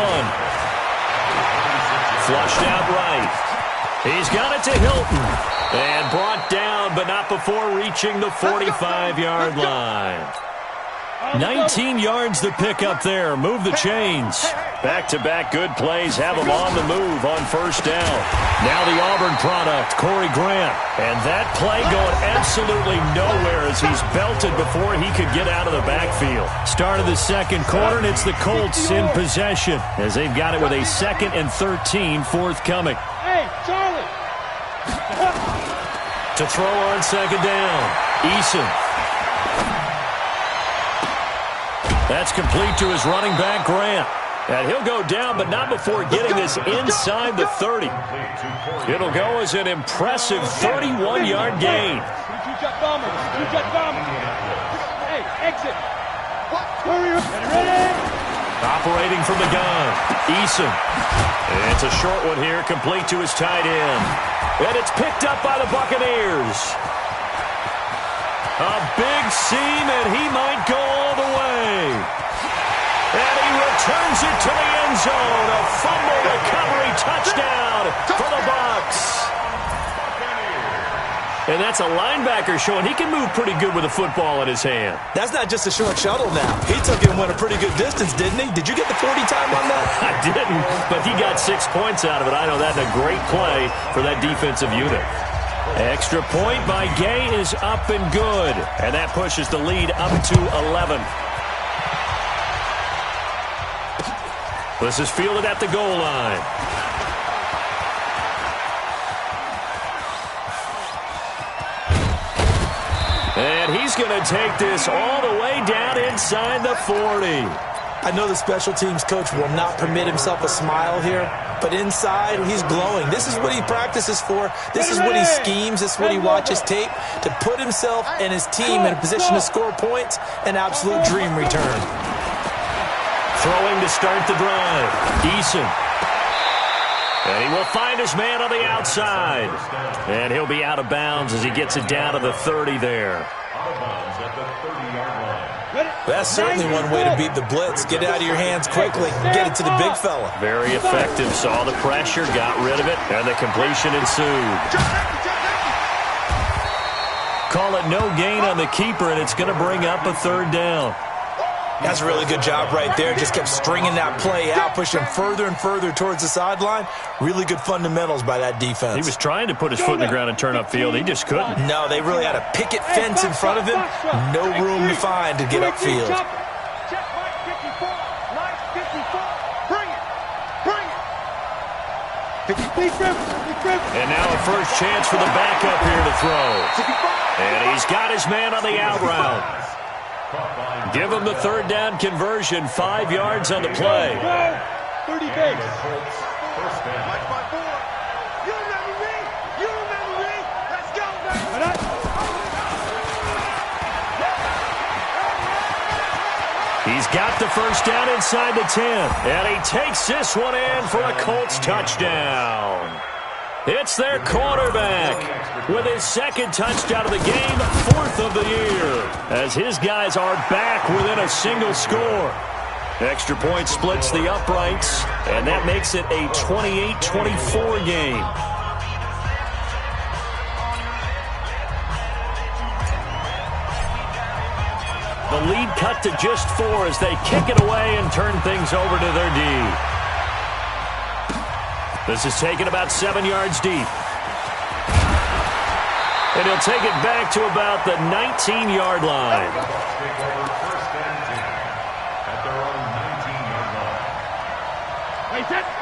Flushed out right. He's got it to Hilton. And brought down, but not before reaching the 45-yard line. 19 yards to pick up there. Move the chains. Back-to-back good plays have him on the move on first down. Now the Auburn product, Corey Grant. And that play going absolutely nowhere as he's belted before he could get out of the backfield. Start of the second quarter, and it's the Colts in possession as they've got it with a 2nd and 13 forthcoming. Hey, Charlie! To throw on second down, Eason. That's complete to his running back, Grant. And he'll go down, but not before getting this inside the 30. It'll go as an impressive 31-yard gain. Two-jet bomber. Hey, exit. Hurry up. Ready? Operating from the gun, Eason. It's a short one here, complete to his tight end. And it's picked up by the Buccaneers. A big seam, and he might go all the way. And he returns it to the end zone. A fumble recovery touchdown for the Bucs. And that's a linebacker showing he can move pretty good with a football in his hand. That's not just a short shuttle now. He took it and went a pretty good distance, didn't he? Did you get the 40 time on that? I didn't, but he got 6 points out of it. I know that's a great play for that defensive unit. Extra point by Gay is up and good. And that pushes the lead up to 11. This is fielded at the goal line. And he's going to take this all the way down inside the 40. I know the special teams coach will not permit himself a smile here, but inside he's glowing. This is what he practices for. This is what he schemes. This is what he watches tape to put himself and his team in a position to score points. An absolute dream return. Throwing to start the drive. Eason. And he will find his man on the outside. And he'll be out of bounds as he gets it down to the 30 there. Out of bounds at the 30-yard line. That's certainly one way to beat the blitz. Get it out of your hands quickly. Get it to the big fella. Very effective. Saw the pressure, got rid of it, and the completion ensued. Call it no gain on the keeper, and it's going to bring up a third down. That's a really good job right there. Just kept stringing that play out, pushing further and further towards the sideline. Really good fundamentals by that defense. He was trying to put his foot in the ground and turn upfield. He just couldn't. No, they really had a picket fence in front of him. No room to find to get upfield. Check Mike 54. Mike 54. Bring it. Bring it. And now a first chance for the backup here to throw. And he's got his man on the out route. Give him the third down conversion. 5 yards on the play. 30 base. Mike 54. You remember me? Let's go, baby. He's got the first down inside the 10. And he takes this one in for a Colts touchdown. It's their quarterback with his second touchdown of the game, 4th of the year, as his guys are back within a single score. Extra point splits the uprights, and that makes it a 28-24 game. The lead cut to just 4 as they kick it away and turn things over to their D. This is taken about 7 yards deep. And he'll take it back to about the 19-yard line.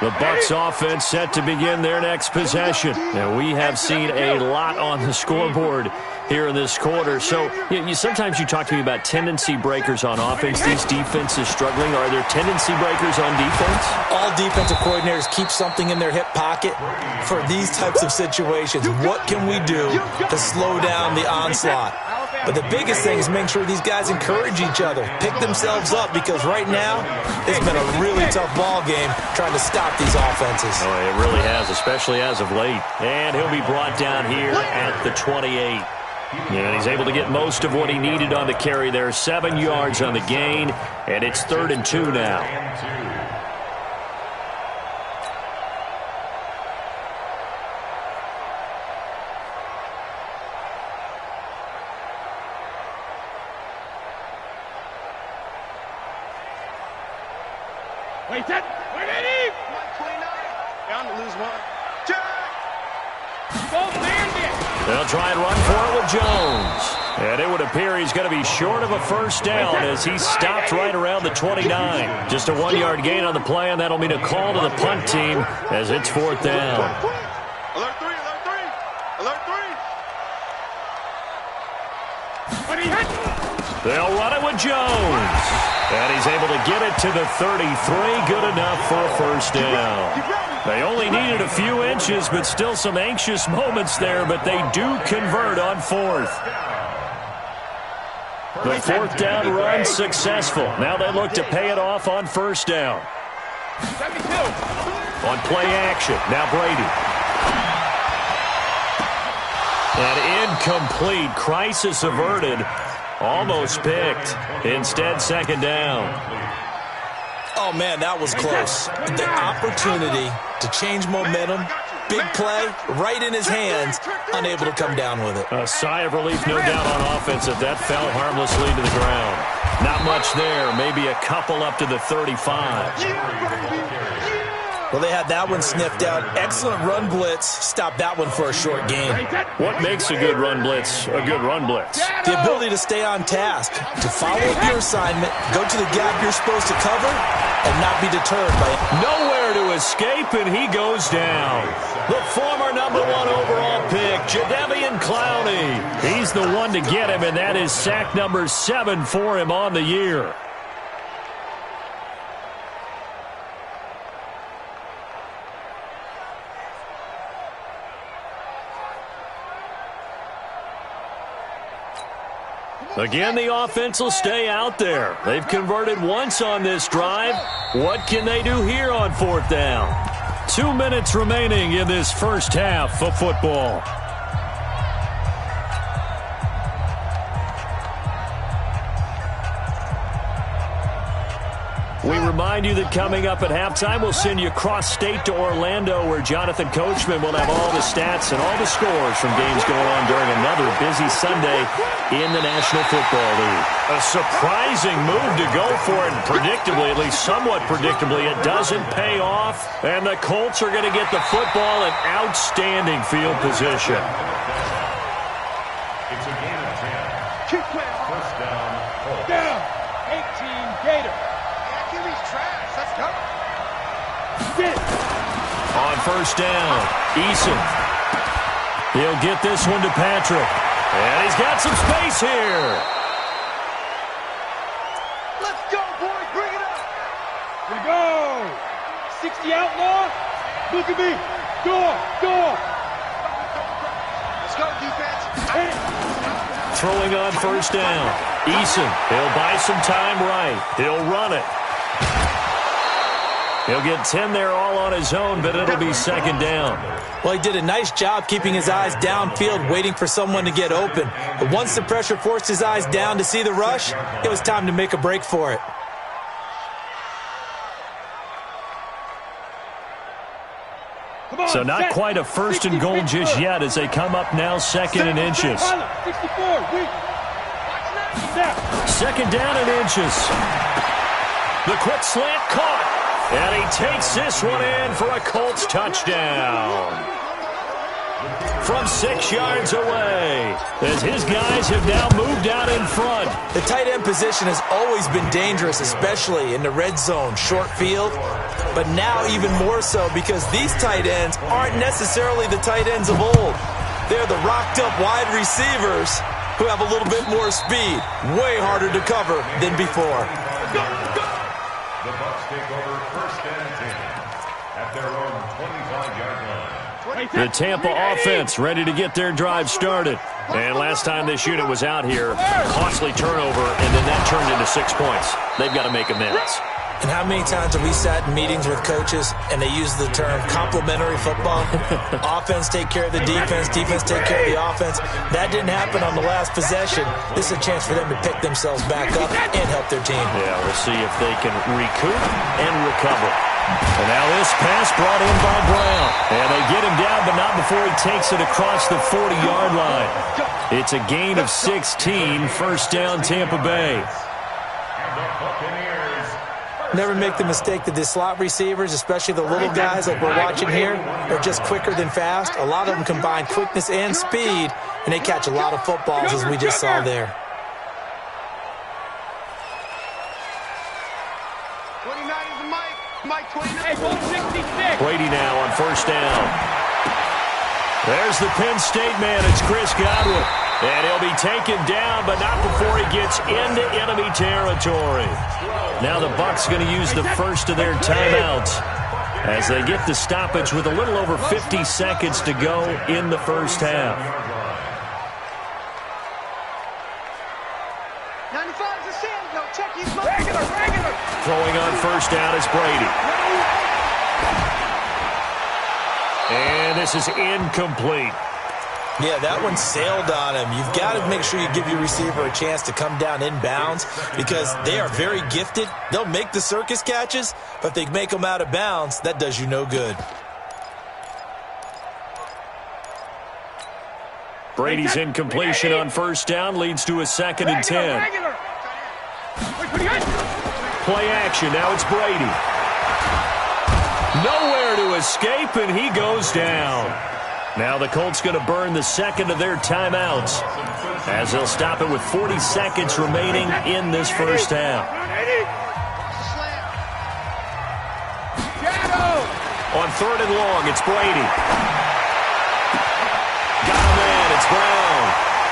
The Bucs offense set to begin their next possession. And we have seen a lot on the scoreboard here in this quarter. So sometimes you talk to me about tendency breakers on offense. These defenses struggling. Are there tendency breakers on defense? All defensive coordinators keep something in their hip pocket for these types of situations. What can we do to slow down the onslaught? But the biggest thing is making sure these guys encourage each other, pick themselves up, because right now it's been a really tough ball game trying to stop these offenses. Oh, it really has, especially as of late. And he'll be brought down here at the 28. And he's able to get most of what he needed on the carry there. 7 yards on the gain, and it's 3rd and 2 now. Wait, Ted. Wait, Eddie. 29. Bound to lose one. They'll try and run for it with Jones. And it would appear he's going to be short of a first down as he stopped right around the 29. Just a 1-yard gain on the play, and that'll mean a call to the punt team as it's 4th down. Alert 3, alert 3, alert 3. They'll run it with Jones. And he's able to get it to the 33. Good enough for a first down. They only needed a few inches, but still some anxious moments there, but they do convert on 4th. The 4th down run successful. Now they look to pay it off on first down. On play action, now Brady. And incomplete. Crisis averted. Almost picked. Instead, 2nd down. Oh, man, that was close. The opportunity to change momentum Big play, right in his hands, unable to come down with it. A sigh of relief, no doubt, on offense that that fell harmlessly to the ground. Not much there, maybe a couple up to the 35. Well, they had that one sniffed out. Excellent run blitz. Stopped that one for a short gain. What makes a good run blitz a good run blitz? The ability to stay on task, to follow up your assignment, go to the gap you're supposed to cover, and not be deterred by it. Nowhere to escape, and he goes down. The former #1 overall pick, Jadeveon Clowney. He's the one to get him, and that is sack number 7 for him on the year. Again, the offense will stay out there. They've converted once on this drive. What can they do here on 4th down? 2 minutes remaining in this first half of football. We remind you that coming up at halftime, we'll send you cross-state to Orlando, where Jonathan Coachman will have all the stats and all the scores from games going on during another busy Sunday in the National Football League. A surprising move to go for it, and predictably, at least somewhat predictably, it doesn't pay off, and the Colts are going to get the football in outstanding field position. It's a gain of 10. First down, Colts. Down. 18 Gator. Let's go. On first down, Eason. He'll get this one to Patrick. And he's got some space here. Let's go, boys. Bring it up. Here we go. 60 outlaw. Look at me. Go. Let's go, defense. Throwing on first down. Eason. He'll buy some time right. He'll run it. He'll get 10 there all on his own, but it'll be second down. Well, he did a nice job keeping his eyes downfield, waiting for someone to get open. But once the pressure forced his eyes down to see the rush, it was time to make a break for it. So not quite a first and goal just yet as they come up now second and inches. 64. Second down and inches. The quick slant caught. And he takes this one in for a Colts touchdown. From 6 yards away, as his guys have now moved out in front. The tight end position has always been dangerous, especially in the red zone, short field. But now even more so because these tight ends aren't necessarily the tight ends of old. They're the rocked-up wide receivers who have a little bit more speed. Way harder to cover than before. The Bucs take over first and 10 at their own 25-yard line. The Tampa offense ready to get their drive started. And last time this unit was out here, costly turnover, and then that turned into 6 points. They've got to make amends. And how many times have we sat in meetings with coaches and they use the term complementary football? Offense take care of the defense, defense take care of the offense. That didn't happen on the last possession. This is a chance for them to pick themselves back up and help their team. Yeah, we'll see if they can recoup and recover. And now this pass brought in by Brown. And they get him down, but not before he takes it across the 40-yard line. It's a gain of 16, first down Tampa Bay. Never make the mistake that the slot receivers, especially the little guys like we're watching here, are just quicker than fast. A lot of them combine quickness and speed, and they catch a lot of footballs, as we just saw there. 29 is Mike 29. Hey, 166. Brady now on first down. There's the Penn State man. It's Chris Godwin. And he'll be taken down, but not before he gets into enemy territory. Now the Bucs going to use the first of their timeouts as they get the stoppage with a little over 50 seconds to go in the first half. 95's a sand. No, check his money. Regular. Throwing on first down is Brady. And this is incomplete. Yeah, that one sailed on him. You've got to make sure you give your receiver a chance to come down inbounds because they are very gifted. They'll make the circus catches, but if they make them out of bounds, that does you no good. Brady's incompletion on first down leads to a 2nd and 10. Play action. Now it's Brady. Nowhere to escape, and he goes down. Now the Colts going to burn the second of their timeouts as they'll stop it with 40 seconds remaining in this first half. On 3rd and long, it's Brady. Got a man, it's Brown.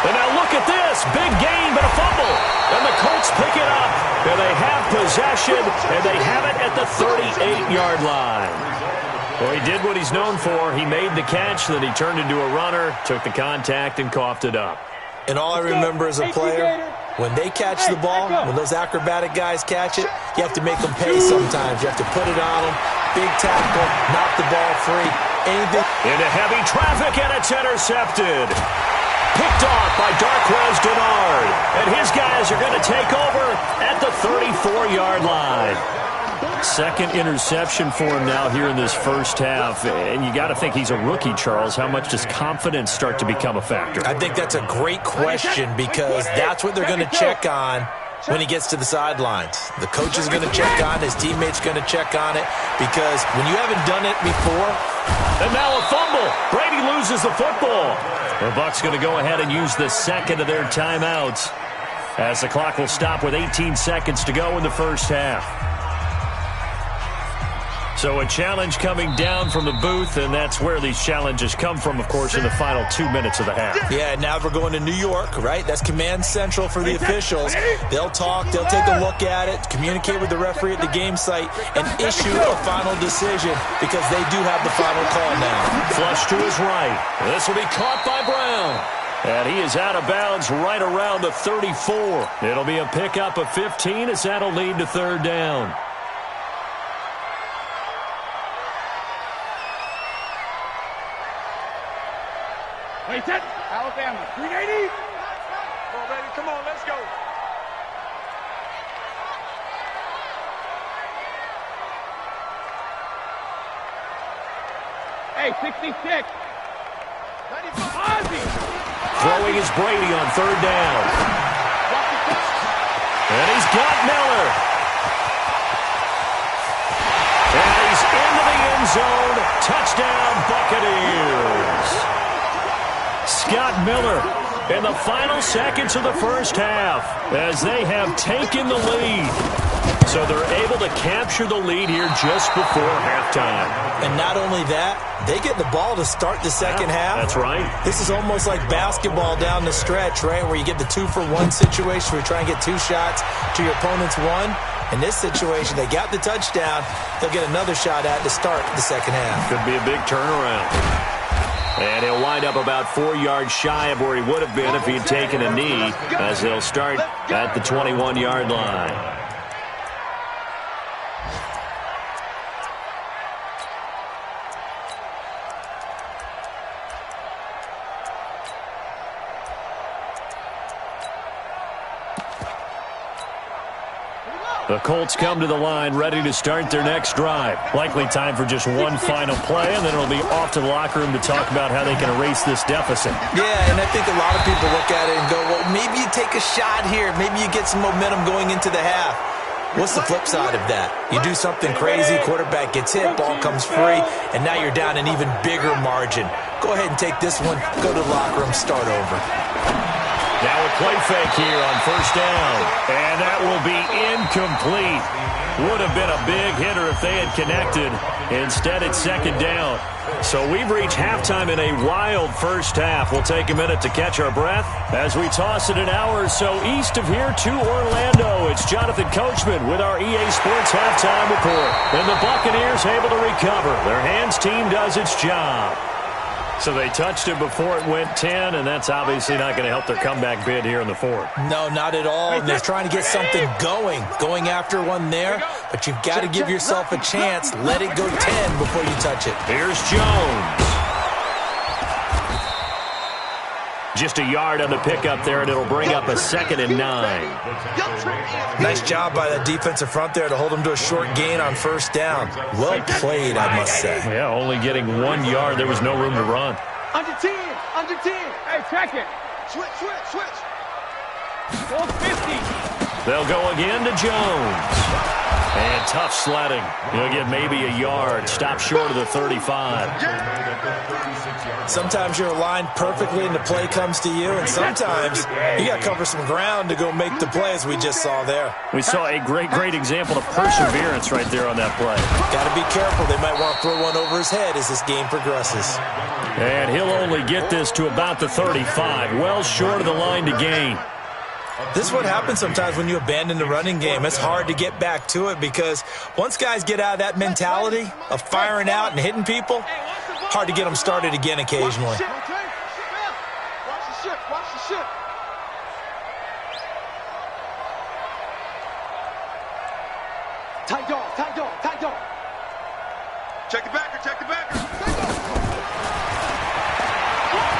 And now look at this, big gain, but a fumble. And the Colts pick it up, and they have possession, and they have it at the 38-yard line. Well, he did what he's known for. He made the catch, then he turned into a runner, took the contact, and coughed it up. And all I remember as a player, when they catch the ball, when those acrobatic guys catch it, you have to make them pay sometimes. You have to put it on them, big tackle, knock the ball free, anything. Into heavy traffic, and it's intercepted. Picked off by Darquez Dennard. And his guys are going to take over at the 34-yard line. Second interception for him now here in this first half. And you got to think he's a rookie, Charles. How much does confidence start to become a factor? I think that's a great question because that's what they're going to check on when he gets to the sidelines. The coach is going to check on it. His teammates going to check on it because when you haven't done it before. And now a fumble. Brady loses the football. The Bucs going to go ahead and use the second of their timeouts as the clock will stop with 18 seconds to go in the first half. So a challenge coming down from the booth, and that's where these challenges come from, of course, in the final 2 minutes of the half. Yeah, now we're going to New York, right? That's command central for the officials. They'll talk, they'll take a look at it, communicate with the referee at the game site, and issue a final decision because they do have the final call now. Flush to his right. This will be caught by Brown. And he is out of bounds right around the 34. It'll be a pickup of 15 as that'll lead to 3rd down. Wait, set. Alabama, 380. Come on, baby. Come on, let's go. Hey, 66. 95. Ozzy. Throwing is Brady on 3rd down. And he's got Miller. And he's into the end zone. Touchdown, Buccaneers. Scott Miller in the final seconds of the first half as they have taken the lead. So they're able to capture the lead here just before halftime. And not only that, they get the ball to start the second half. That's right. This is almost like basketball down the stretch, right, where you get the 2-for-1 situation where you try and get 2 shots to your opponent's 1. In this situation, they got the touchdown. They'll get another shot at to start the second half. Could be a big turnaround. And he'll wind up about 4 yards shy of where he would have been if he'd taken a knee as they'll start at the 21-yard line. The Colts come to the line ready to start their next drive. Likely time for just one final play, and then it'll be off to the locker room to talk about how they can erase this deficit. Yeah, and I think a lot of people look at it and go, well, maybe you take a shot here. Maybe you get some momentum going into the half. What's the flip side of that? You do something crazy, quarterback gets hit, ball comes free, and now you're down an even bigger margin. Go ahead and take this one, go to the locker room, start over. Now a play fake here on first down. And that will be incomplete. Would have been a big hitter if they had connected. Instead, it's second down. So we've reached halftime in a wild first half. We'll take a minute to catch our breath as we toss it an hour or so east of here to Orlando. It's Jonathan Coachman with our EA Sports halftime report. And the Buccaneers able to recover. Their hands team does its job. So they touched it before it went 10, and that's obviously not going to help their comeback bid here in the fourth. No, not at all. And they're trying to get something going after one there. But you've got to give yourself a chance. Let it go 10 before you touch it. Here's Jones. Just a yard on the pickup there, and it'll bring up a 2nd and 9. Nice job by that defensive front there to hold them to a short gain on first down. Well played, I must say. Yeah, only getting 1 yard. There was no room to run. Under 10. Under 10. Hey, check it. Switch. 450. They'll go again to Jones. And tough sledding. He'll get maybe a yard. Stop short of the 35. Sometimes you're aligned perfectly and the play comes to you, and sometimes you got to cover some ground to go make the play, as we just saw there. We saw a great example of perseverance right there on that play. Got to be careful. They might want to throw one over his head as this game progresses. And he'll only get this to about the 35, well short of the line to gain. This is what happens sometimes when you abandon the running game. It's hard to get back to it because once guys get out of that mentality of firing out and hitting people, hard to get them started again occasionally. Watch the ship. Tight dog. Check the backer.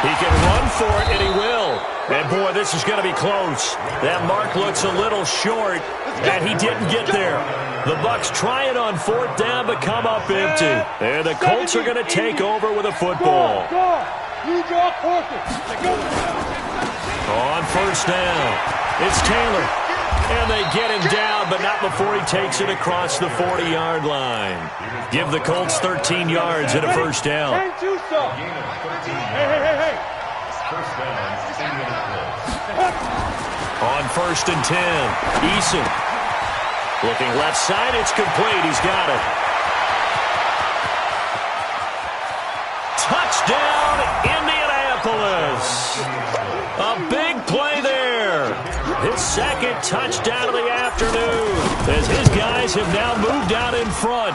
He can run for it, and he will. And, boy, this is going to be close. That mark looks a little short, and he didn't get there. The Bucs try it on fourth down, but come up empty. And the Colts are going to take over with a football. On first down, it's Taylor. And they get him down, but not before he takes it across the 40-yard line. Give the Colts 13 yards and a first down. Hey. On first and 10, Eason. Looking left side, it's complete. He's got it. Touchdown, Indianapolis. A big play there. His second touchdown of the afternoon, as his guys have now moved out in front.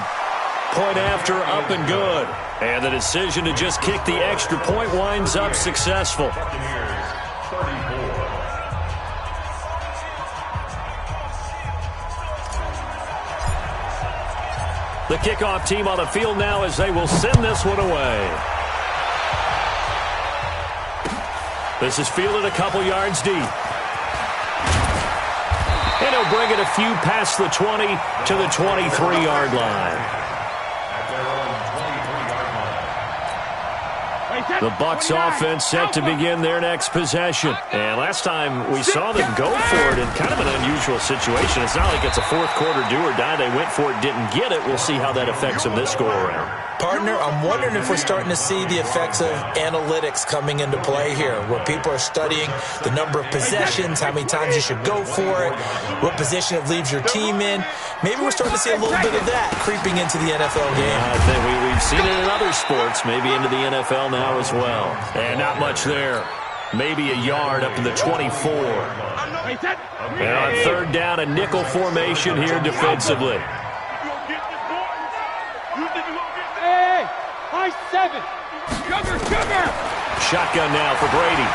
Point after, up and good. And the decision to just kick the extra point winds up successful. The kickoff team on the field now as they will send this one away. This is fielded a couple yards deep. And he'll bring it a few past the 20 to the 23-yard line. The Bucs offense set to begin their next possession. And last time we saw them go for it in kind of an unusual situation. It's not like it's a fourth quarter do or die. They went for it, didn't get it. We'll see how that affects them this go-around. Partner, I'm wondering if we're starting to see the effects of analytics coming into play here, where people are studying the number of possessions, how many times you should go for it, what position it leaves your team in. Maybe we're starting to see a little bit of that creeping into the NFL game. I think we've seen it in other sports, maybe into the NFL now as well. And not much there. Maybe a yard up to the 24. And on third down, a nickel formation here defensively. High 7. Sugar. Shotgun now for Brady.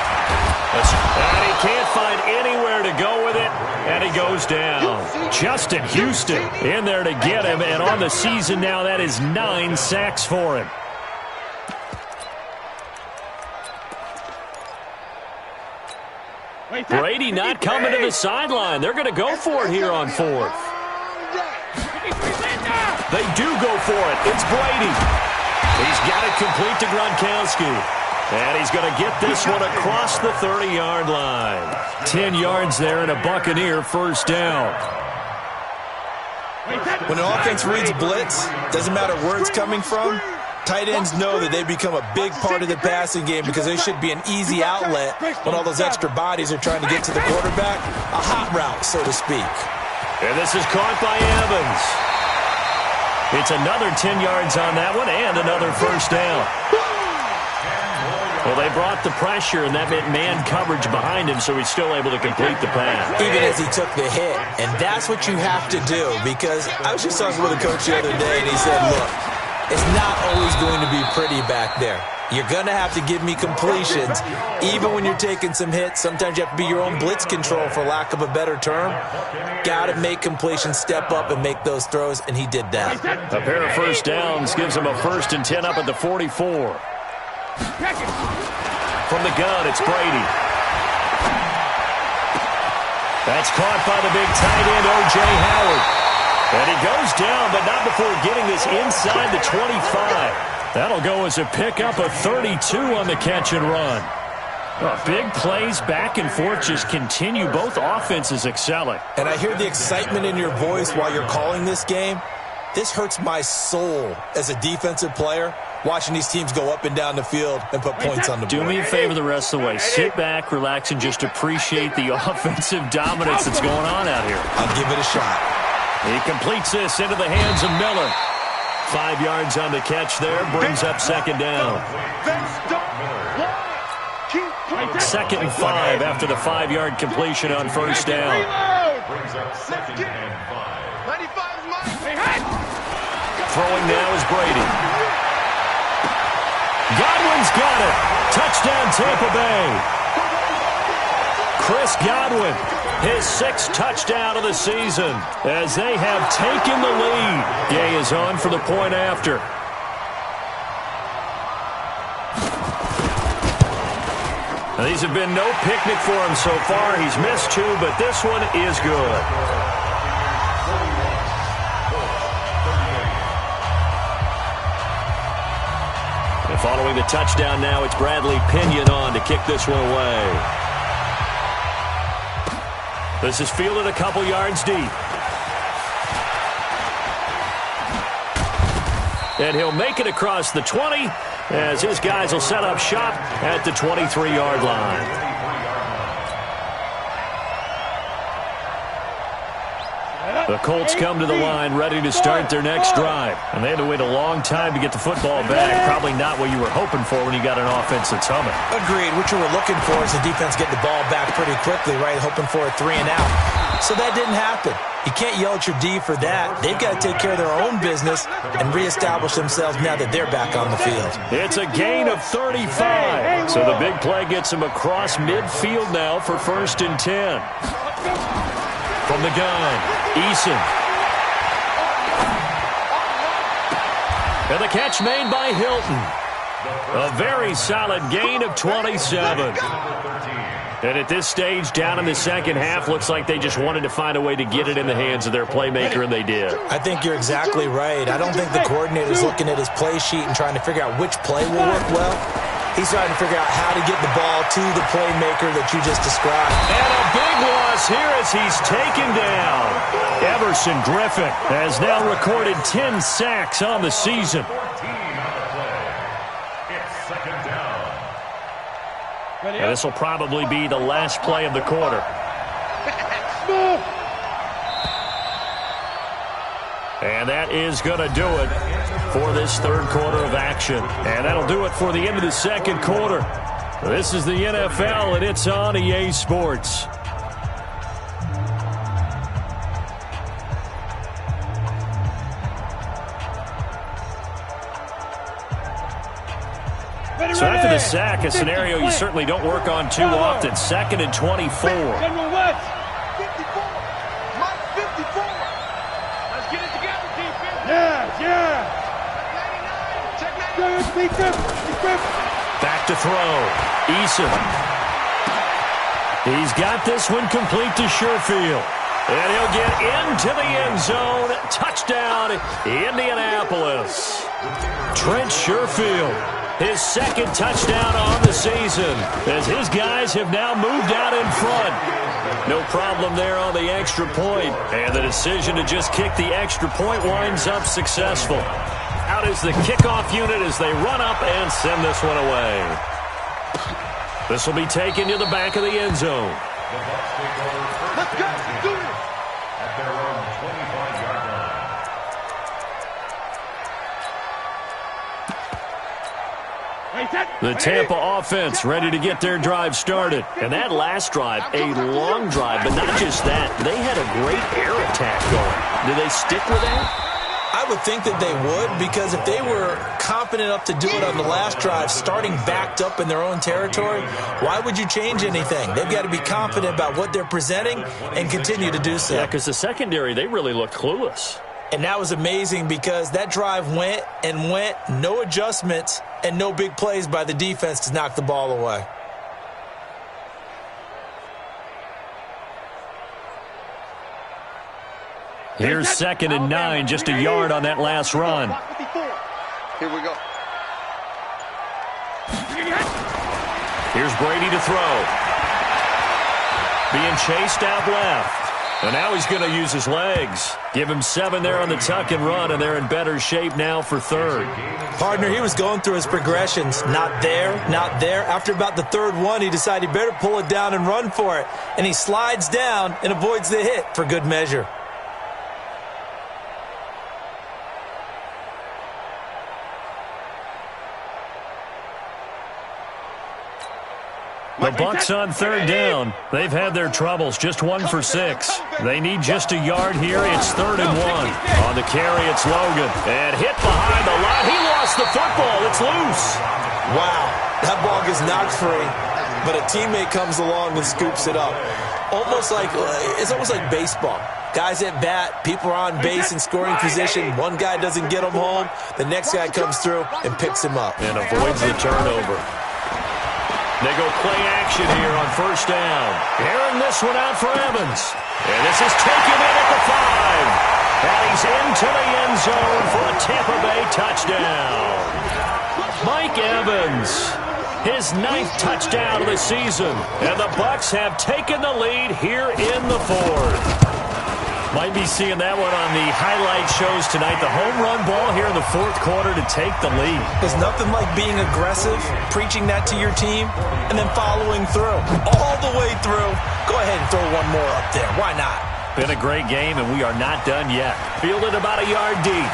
And he can't find anywhere to go with it, and he goes down. Justin Houston in there to get him, and on the season now, that is 9 sacks for him. Brady not coming to the sideline. They're going to go for it here on fourth. They do go for it. It's Brady. He's got it complete to Gronkowski. And he's going to get this one across the 30-yard line. 10 yards there and a Buccaneer first down. When an offense reads blitz, doesn't matter where it's coming from, tight ends know that they become a big part of the passing game because they should be an easy outlet when all those extra bodies are trying to get to the quarterback. A hot route, so to speak. And this is caught by Evans. It's another 10 yards on that one and another first down. Well, they brought the pressure, and that meant man coverage behind him, so he's still able to complete the pass. Even as he took the hit. And that's what you have to do, because I was just talking with a coach the other day, and he said, look, it's not always going to be pretty back there. You're going to have to give me completions. Even when you're taking some hits, sometimes you have to be your own blitz control, for lack of a better term. Got to make completions, step up, and make those throws, and he did that. A pair of first downs gives him a 1st and 10 up at the 44. From the gun, it's Brady. That's caught by the big tight end, O.J. Howard. And he goes down, but not before getting this inside the 25. That'll go as a pickup of 32 on the catch and run. Big plays back and forth just continue. Both offenses excelling. And I hear the excitement in your voice while you're calling this game. This hurts my soul as a defensive player, watching these teams go up and down the field and put points on the board. Do me a favor the rest of the way. Sit back, relax, and just appreciate the offensive dominance that's going on out here. I'll give it a shot. He completes this into the hands of Miller. 5 yards on the catch there, brings up second down. 2nd and 5 after the 5-yard completion on first down. Brings up 2nd and 5. 95 is mine. Throwing now is Brady. Godwin's got it. Touchdown Tampa Bay. Chris Godwin, his 6th touchdown of the season as they have taken the lead. Gay is on for the point after. Now, these have been no picnic for him so far. He's missed 2, but this one is good. And following the touchdown now, it's Bradley Pinion on to kick this one away. This is fielded a couple yards deep. And he'll make it across the 20 as his guys will set up shop at the 23-yard line. The Colts come to the line ready to start their next drive. And they had to wait a long time to get the football back. Probably not what you were hoping for when you got an offense that's humming. Agreed. What you were looking for is the defense getting the ball back pretty quickly, right? Hoping for a 3 and out. So that didn't happen. You can't yell at your D for that. They've got to take care of their own business and reestablish themselves now that they're back on the field. It's a gain of 35. So the big play gets him across midfield now for 1st and 10. From the gun, Eason. And the catch made by Hilton. A very solid gain of 27. And at this stage, down in the second half, looks like they just wanted to find a way to get it in the hands of their playmaker, and they did. I think you're exactly right. I don't think the coordinator's looking at his play sheet and trying to figure out which play will work well. He's trying to figure out how to get the ball to the playmaker that you just described. And a big loss here as he's taken down. Everson Griffin has now recorded 10 sacks on the season. 14 on the play. It's 2nd down. And this will probably be the last play of the quarter. And that is going to do it for this 3rd quarter of action. And that'll do it for the end of the 2nd quarter. This is the NFL, and it's on EA Sports. So after the sack, a scenario you certainly don't work on too often. 2nd and 24. General West. 54. Mike 54. Let's get it together, defense. Yeah. Check 99. Back to throw. Eason. He's got this one complete to Sherfield. And he'll get into the end zone. Touchdown, Indianapolis. Trent Sherfield. His 2nd touchdown on the season as his guys have now moved out in front. No problem there on the extra point. And the decision to just kick the extra point winds up successful. Out is the kickoff unit as they run up and send this one away. This will be taken to the back of the end zone. The Bucs take over 1st and 10 at their own 25-yard line. The Tampa offense ready to get their drive started. And that last drive, a long drive, but not just that. They had a great air attack going. Do they stick with that? I would think that they would, because if they were confident enough to do it on the last drive, starting backed up in their own territory, why would you change anything? They've got to be confident about what they're presenting and continue to do so. Yeah, because the secondary, they really looked clueless. And that was amazing because that drive went and went, no adjustments, and no big plays by the defense to knock the ball away. Here's 2nd and 9, just a yard on that last run. Here we go. Here's Brady to throw. Being chased out left. And now he's going to use his legs. Give him 7 there on the tuck and run, and they're in better shape now for third. Partner, he was going through his progressions. Not there, not there. After about the third one, he decided he better pull it down and run for it. And he slides down and avoids the hit for good measure. The Bucs on third down. They've had their troubles, just 1 for 6. They need just a yard here. It's 3rd and 1. On the carry, it's Logan. And hit behind the line. He lost the football. It's loose. Wow, that ball gets knocked free, but a teammate comes along and scoops it up. It's almost like baseball. Guys at bat, people are on base in scoring position. One guy doesn't get him home. The next guy comes through and picks him up. And avoids the turnover. They go play action here on first down. Airing this one out for Evans. And this is taken in at the 5. And he's into the end zone for a Tampa Bay touchdown. Mike Evans, his 9th touchdown of the season. And the Bucs have taken the lead here in the 4th. Might be seeing that one on the highlight shows tonight. The home run ball here in the 4th quarter to take the lead. There's nothing like being aggressive, preaching that to your team, and then following through. All the way through. Go ahead and throw one more up there. Why not? Been a great game, and we are not done yet. Fielded about a yard deep.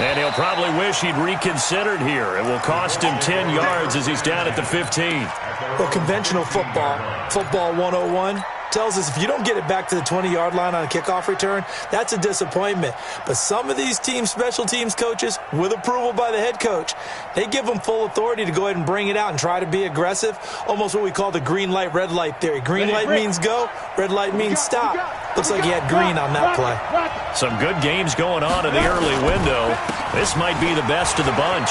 And he'll probably wish he'd reconsidered here. It will cost him 10 yards as he's down at the 15. Well, conventional football 101, tells us if you don't get it back to the 20-yard line on a kickoff return, that's a disappointment. But some of these special teams coaches, with approval by the head coach, they give them full authority to go ahead and bring it out and try to be aggressive, almost what we call the green light, red light theory. Green light means go, red light means stop. Looks like he had green on that play. Some good games going on in the early window. This might be the best of the bunch.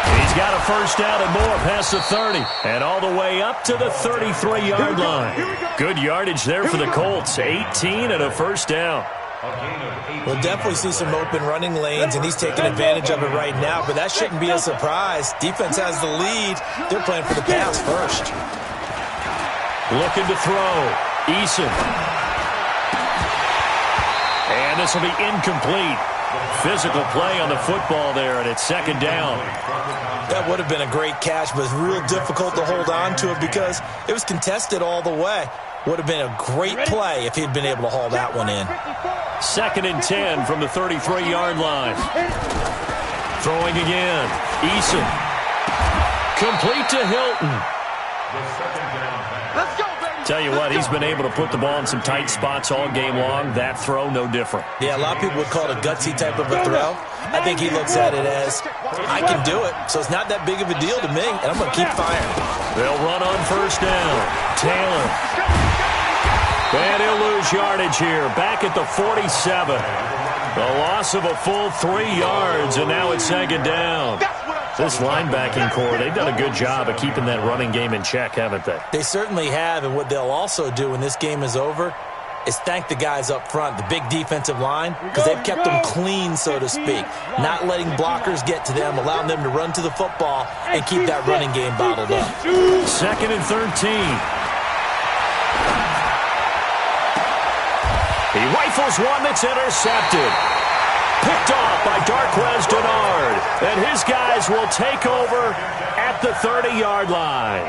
He's got a first down and more past the 30 and all the way up to the 33-yard line. Good yardage there for the Colts. 18 and a first down. We'll definitely see some open running lanes, and he's taking advantage of it right now, but that shouldn't be a surprise. Defense has the lead. They're playing for the pass first. Looking to throw. Eason. And this will be incomplete. Physical play on the football there, and it's 2nd down. That would have been a great catch, but it's real difficult to hold on to it because it was contested all the way. Would have been a great play if he'd been able to haul that one in. 2nd and 10 from the 33-yard line. Throwing again. Eason. Complete to Hilton. Let's go, baby. Tell you what, he's been able to put the ball in some tight spots all game long. That throw, no different. Yeah, a lot of people would call it a gutsy type of a throw. I think he looks at it as, I can do it, so it's not that big of a deal to me, and I'm going to keep firing. They'll run on first down. Taylor. And he'll lose yardage here. Back at the 47. The loss of a full 3 yards, and now it's 2nd down. This linebacking core, they've done a good job of keeping that running game in check, haven't they? They certainly have, and what they'll also do when this game is over is thank the guys up front, the big defensive line, because they've kept them clean, so to speak, not letting blockers get to them, allowing them to run to the football and keep that running game bottled up. 2nd and 13. He rifles one that's intercepted. Picked off by Darquez Denard. And his guys will take over at the 30-yard line.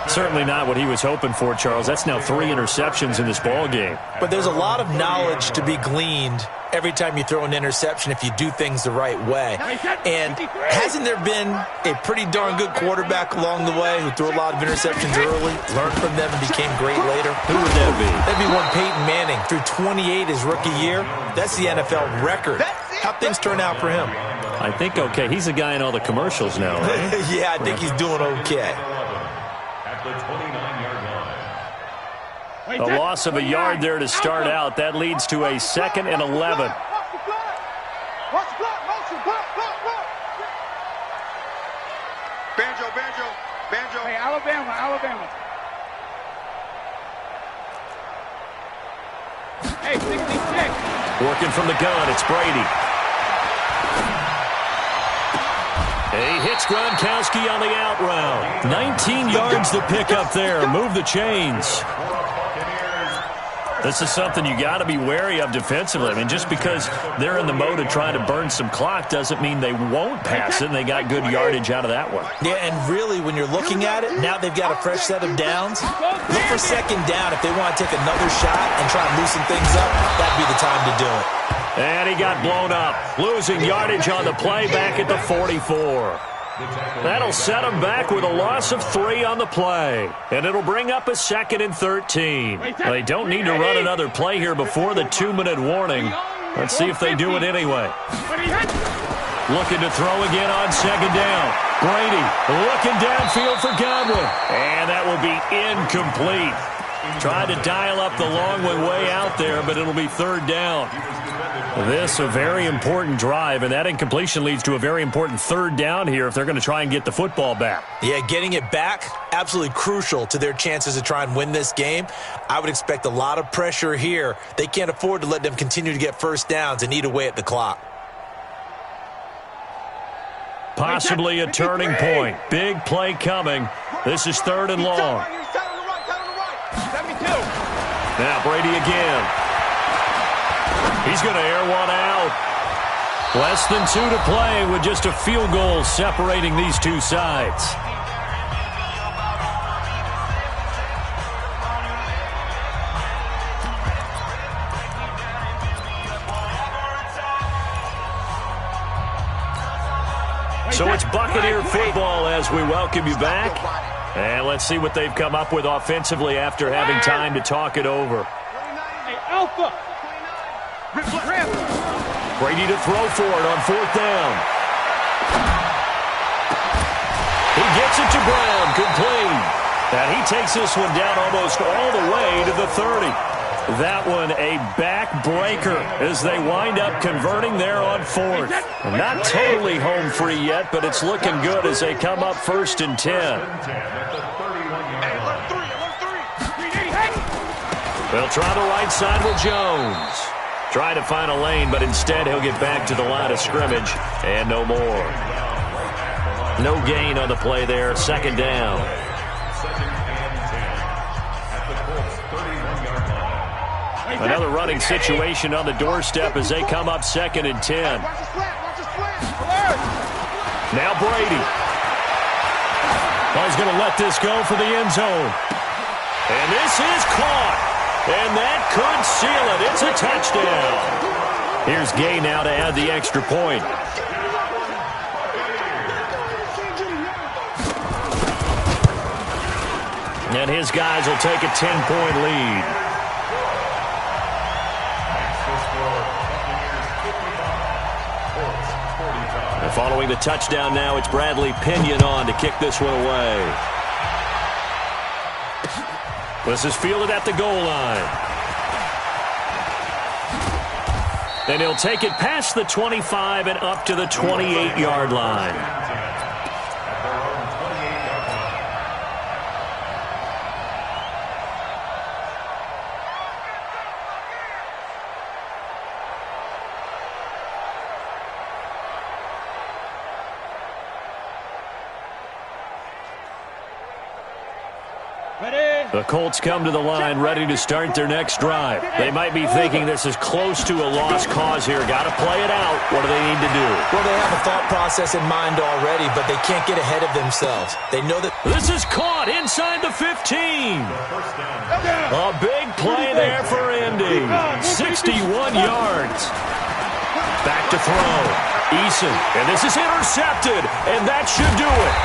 Certainly not what he was hoping for, Charles. That's now 3 interceptions in this ball game. But there's a lot of knowledge to be gleaned every time you throw an interception if you do things the right way. And hasn't there been a pretty darn good quarterback along the way who threw a lot of interceptions early, learned from them, and became great later? Who would that be? That'd be one Peyton Manning. Threw 28 his rookie year. That's the NFL record. How'd things turn out for him? I think okay. He's a guy in all the commercials now, right? Yeah, I think he's doing okay. At the 29-yard line. A loss of a yard there to start out. That leads to a 2nd and 11. Watch the block, motion, block. Banjo. Hey, Alabama. Hey, 66. Working from the gun, it's Brady. He hits Gronkowski on the out route. 19 yards to pick up there. Move the chains. This is something you got to be wary of defensively. I mean, just because they're in the mode of trying to burn some clock doesn't mean they won't pass it, and they got good yardage out of that one. Yeah, and really, when you're looking at it, now they've got a fresh set of downs. Look for second down if they want to take another shot and try and loosen things up. That'd be the time to do it. And he got blown up, losing yardage on the play back at the 44. That'll set him back with a loss of 3 on the play. And it'll bring up a 2nd and 13. They don't need to run another play here before the 2-minute warning. Let's see if they do it anyway. Looking to throw again on 2nd down. Brady looking downfield for Godwin. And that will be incomplete. Tried to dial up the long one way out there, but it'll be 3rd down. This a very important drive, and that incompletion leads to a very important 3rd down here if they're going to try and get the football back. Yeah, getting it back, absolutely crucial to their chances to try and win this game. I would expect a lot of pressure here. They can't afford to let them continue to get first downs and eat away at the clock. Possibly a turning point. Big play coming. This is 3rd and long. Now Brady again. He's going to air one out. Less than 2 to play with just a field goal separating these two sides. So it's Buccaneer football as we welcome you back. And let's see what they've come up with offensively after having time to talk it over. Hey, Alpha. Brady to throw for it on 4th down. He gets it to Brown, complete. And he takes this one down almost all the way to the 30. That one a backbreaker as they wind up converting there on 4th. Not totally home free yet, but it's looking good as they come up 1st and 10. They'll try the right side with Jones. Try to find a lane, but instead he'll get back to the line of scrimmage and no more. No gain on the play there. 2nd down. Another running situation on the doorstep as they come up 2nd and 10. Now Brady. He's going to let this go for the end zone. And this is caught. And that could seal it. It's a touchdown. Here's Gay now to add the extra point. And his guys will take a 10-point lead. And following the touchdown now, it's Bradley Pinion on to kick this one away. This is fielded at the goal line. And he'll take it past the 25 and up to the 28-yard line. The Colts come to the line ready to start their next drive. They might be thinking this is close to a lost cause here. Got to play it out. What do they need to do? Well, they have a thought process in mind already, but they can't get ahead of themselves. They know that this is caught inside the 15. A big play there for Indy. 61 yards. Back to throw. Eason. And this is intercepted. And that should do it.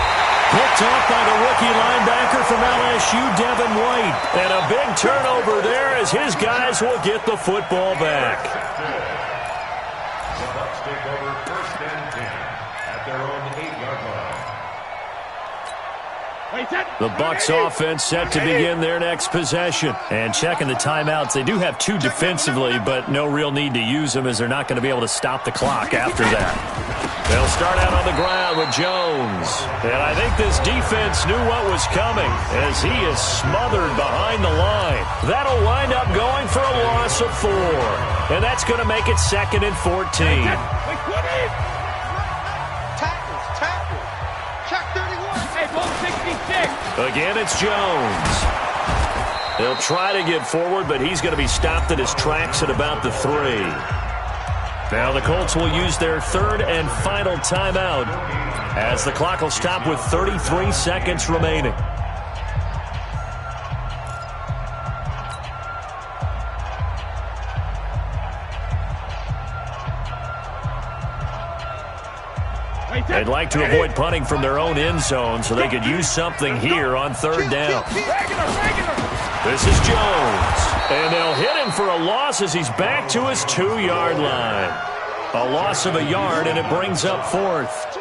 Picked off by the rookie linebacker from LSU, Devin White. And a big turnover there as his guys will get the football back. The Bucs take over 1st and 10 at their own 8-yard line. The Bucs offense set to begin their next possession. And checking the timeouts, they do have 2 defensively, but no real need to use them as they're not going to be able to stop the clock after that. They'll start out on the ground with Jones. And I think this defense knew what was coming as he is smothered behind the line. That'll wind up going for a loss of 4. And that's going to make it 2nd and 14. Tackles. Again, it's Jones. He'll try to get forward, but he's going to be stopped in his tracks at about the 3. Now the Colts will use their third and final timeout as the clock will stop with 33 seconds remaining. They'd like to avoid punting from their own end zone so they could use something here on third down. This is Jones, and they'll hit him for a loss as he's back to his 2-yard line. A loss of a yard, and it brings up 4th.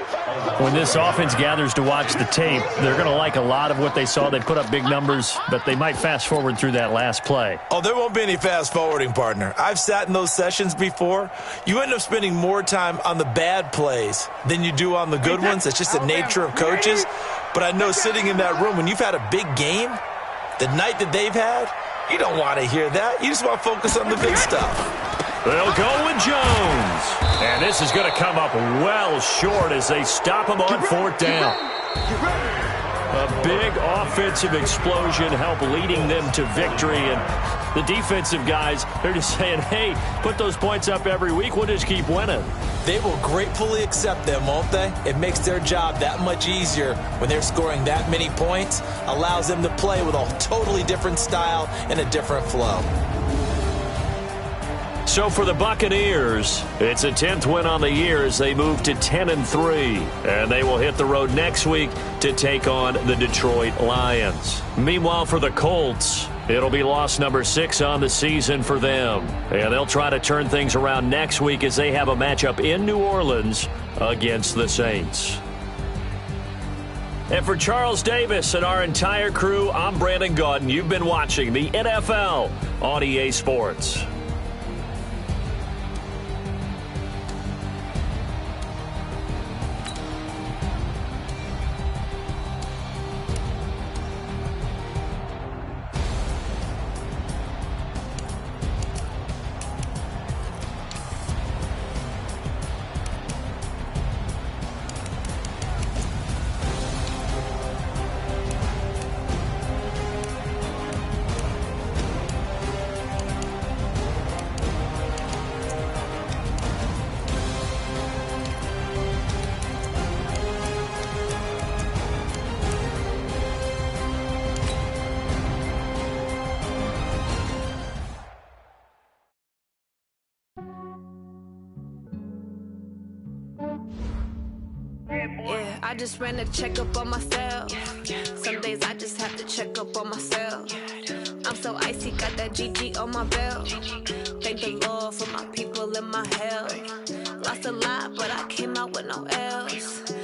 When this offense gathers to watch the tape, they're going to like a lot of what they saw. They put up big numbers, but they might fast forward through that last play. Oh, there won't be any fast forwarding, partner. I've sat in those sessions before. You end up spending more time on the bad plays than you do on the good ones. It's just the nature of coaches. But I know sitting in that room, when you've had a big game, the night that they've had, you don't want to hear that. You just want to focus on the good stuff. They'll go with Jones. And this is going to come up well short as they stop him on 4th down. A big offensive explosion helped leading them to victory. And the defensive guys, they're just saying, hey, put those points up every week. We'll just keep winning. They will gratefully accept them, won't they? It makes their job that much easier when they're scoring that many points. Allows them to play with a totally different style and a different flow. So for the Buccaneers, it's a 10th win on the year as they move to 10-3. And they will hit the road next week to take on the Detroit Lions. Meanwhile, for the Colts, it'll be loss number 6 on the season for them. And they'll try to turn things around next week as they have a matchup in New Orleans against the Saints. And for Charles Davis and our entire crew, I'm Brandon Gaudin. You've been watching the NFL on EA Sports. Yeah, I just ran a checkup on myself. Some days I just have to check up on myself. I'm so icy, got that GG on my belt. Thank the Lord for my people and my health. Lost a lot, but I came out with no L's.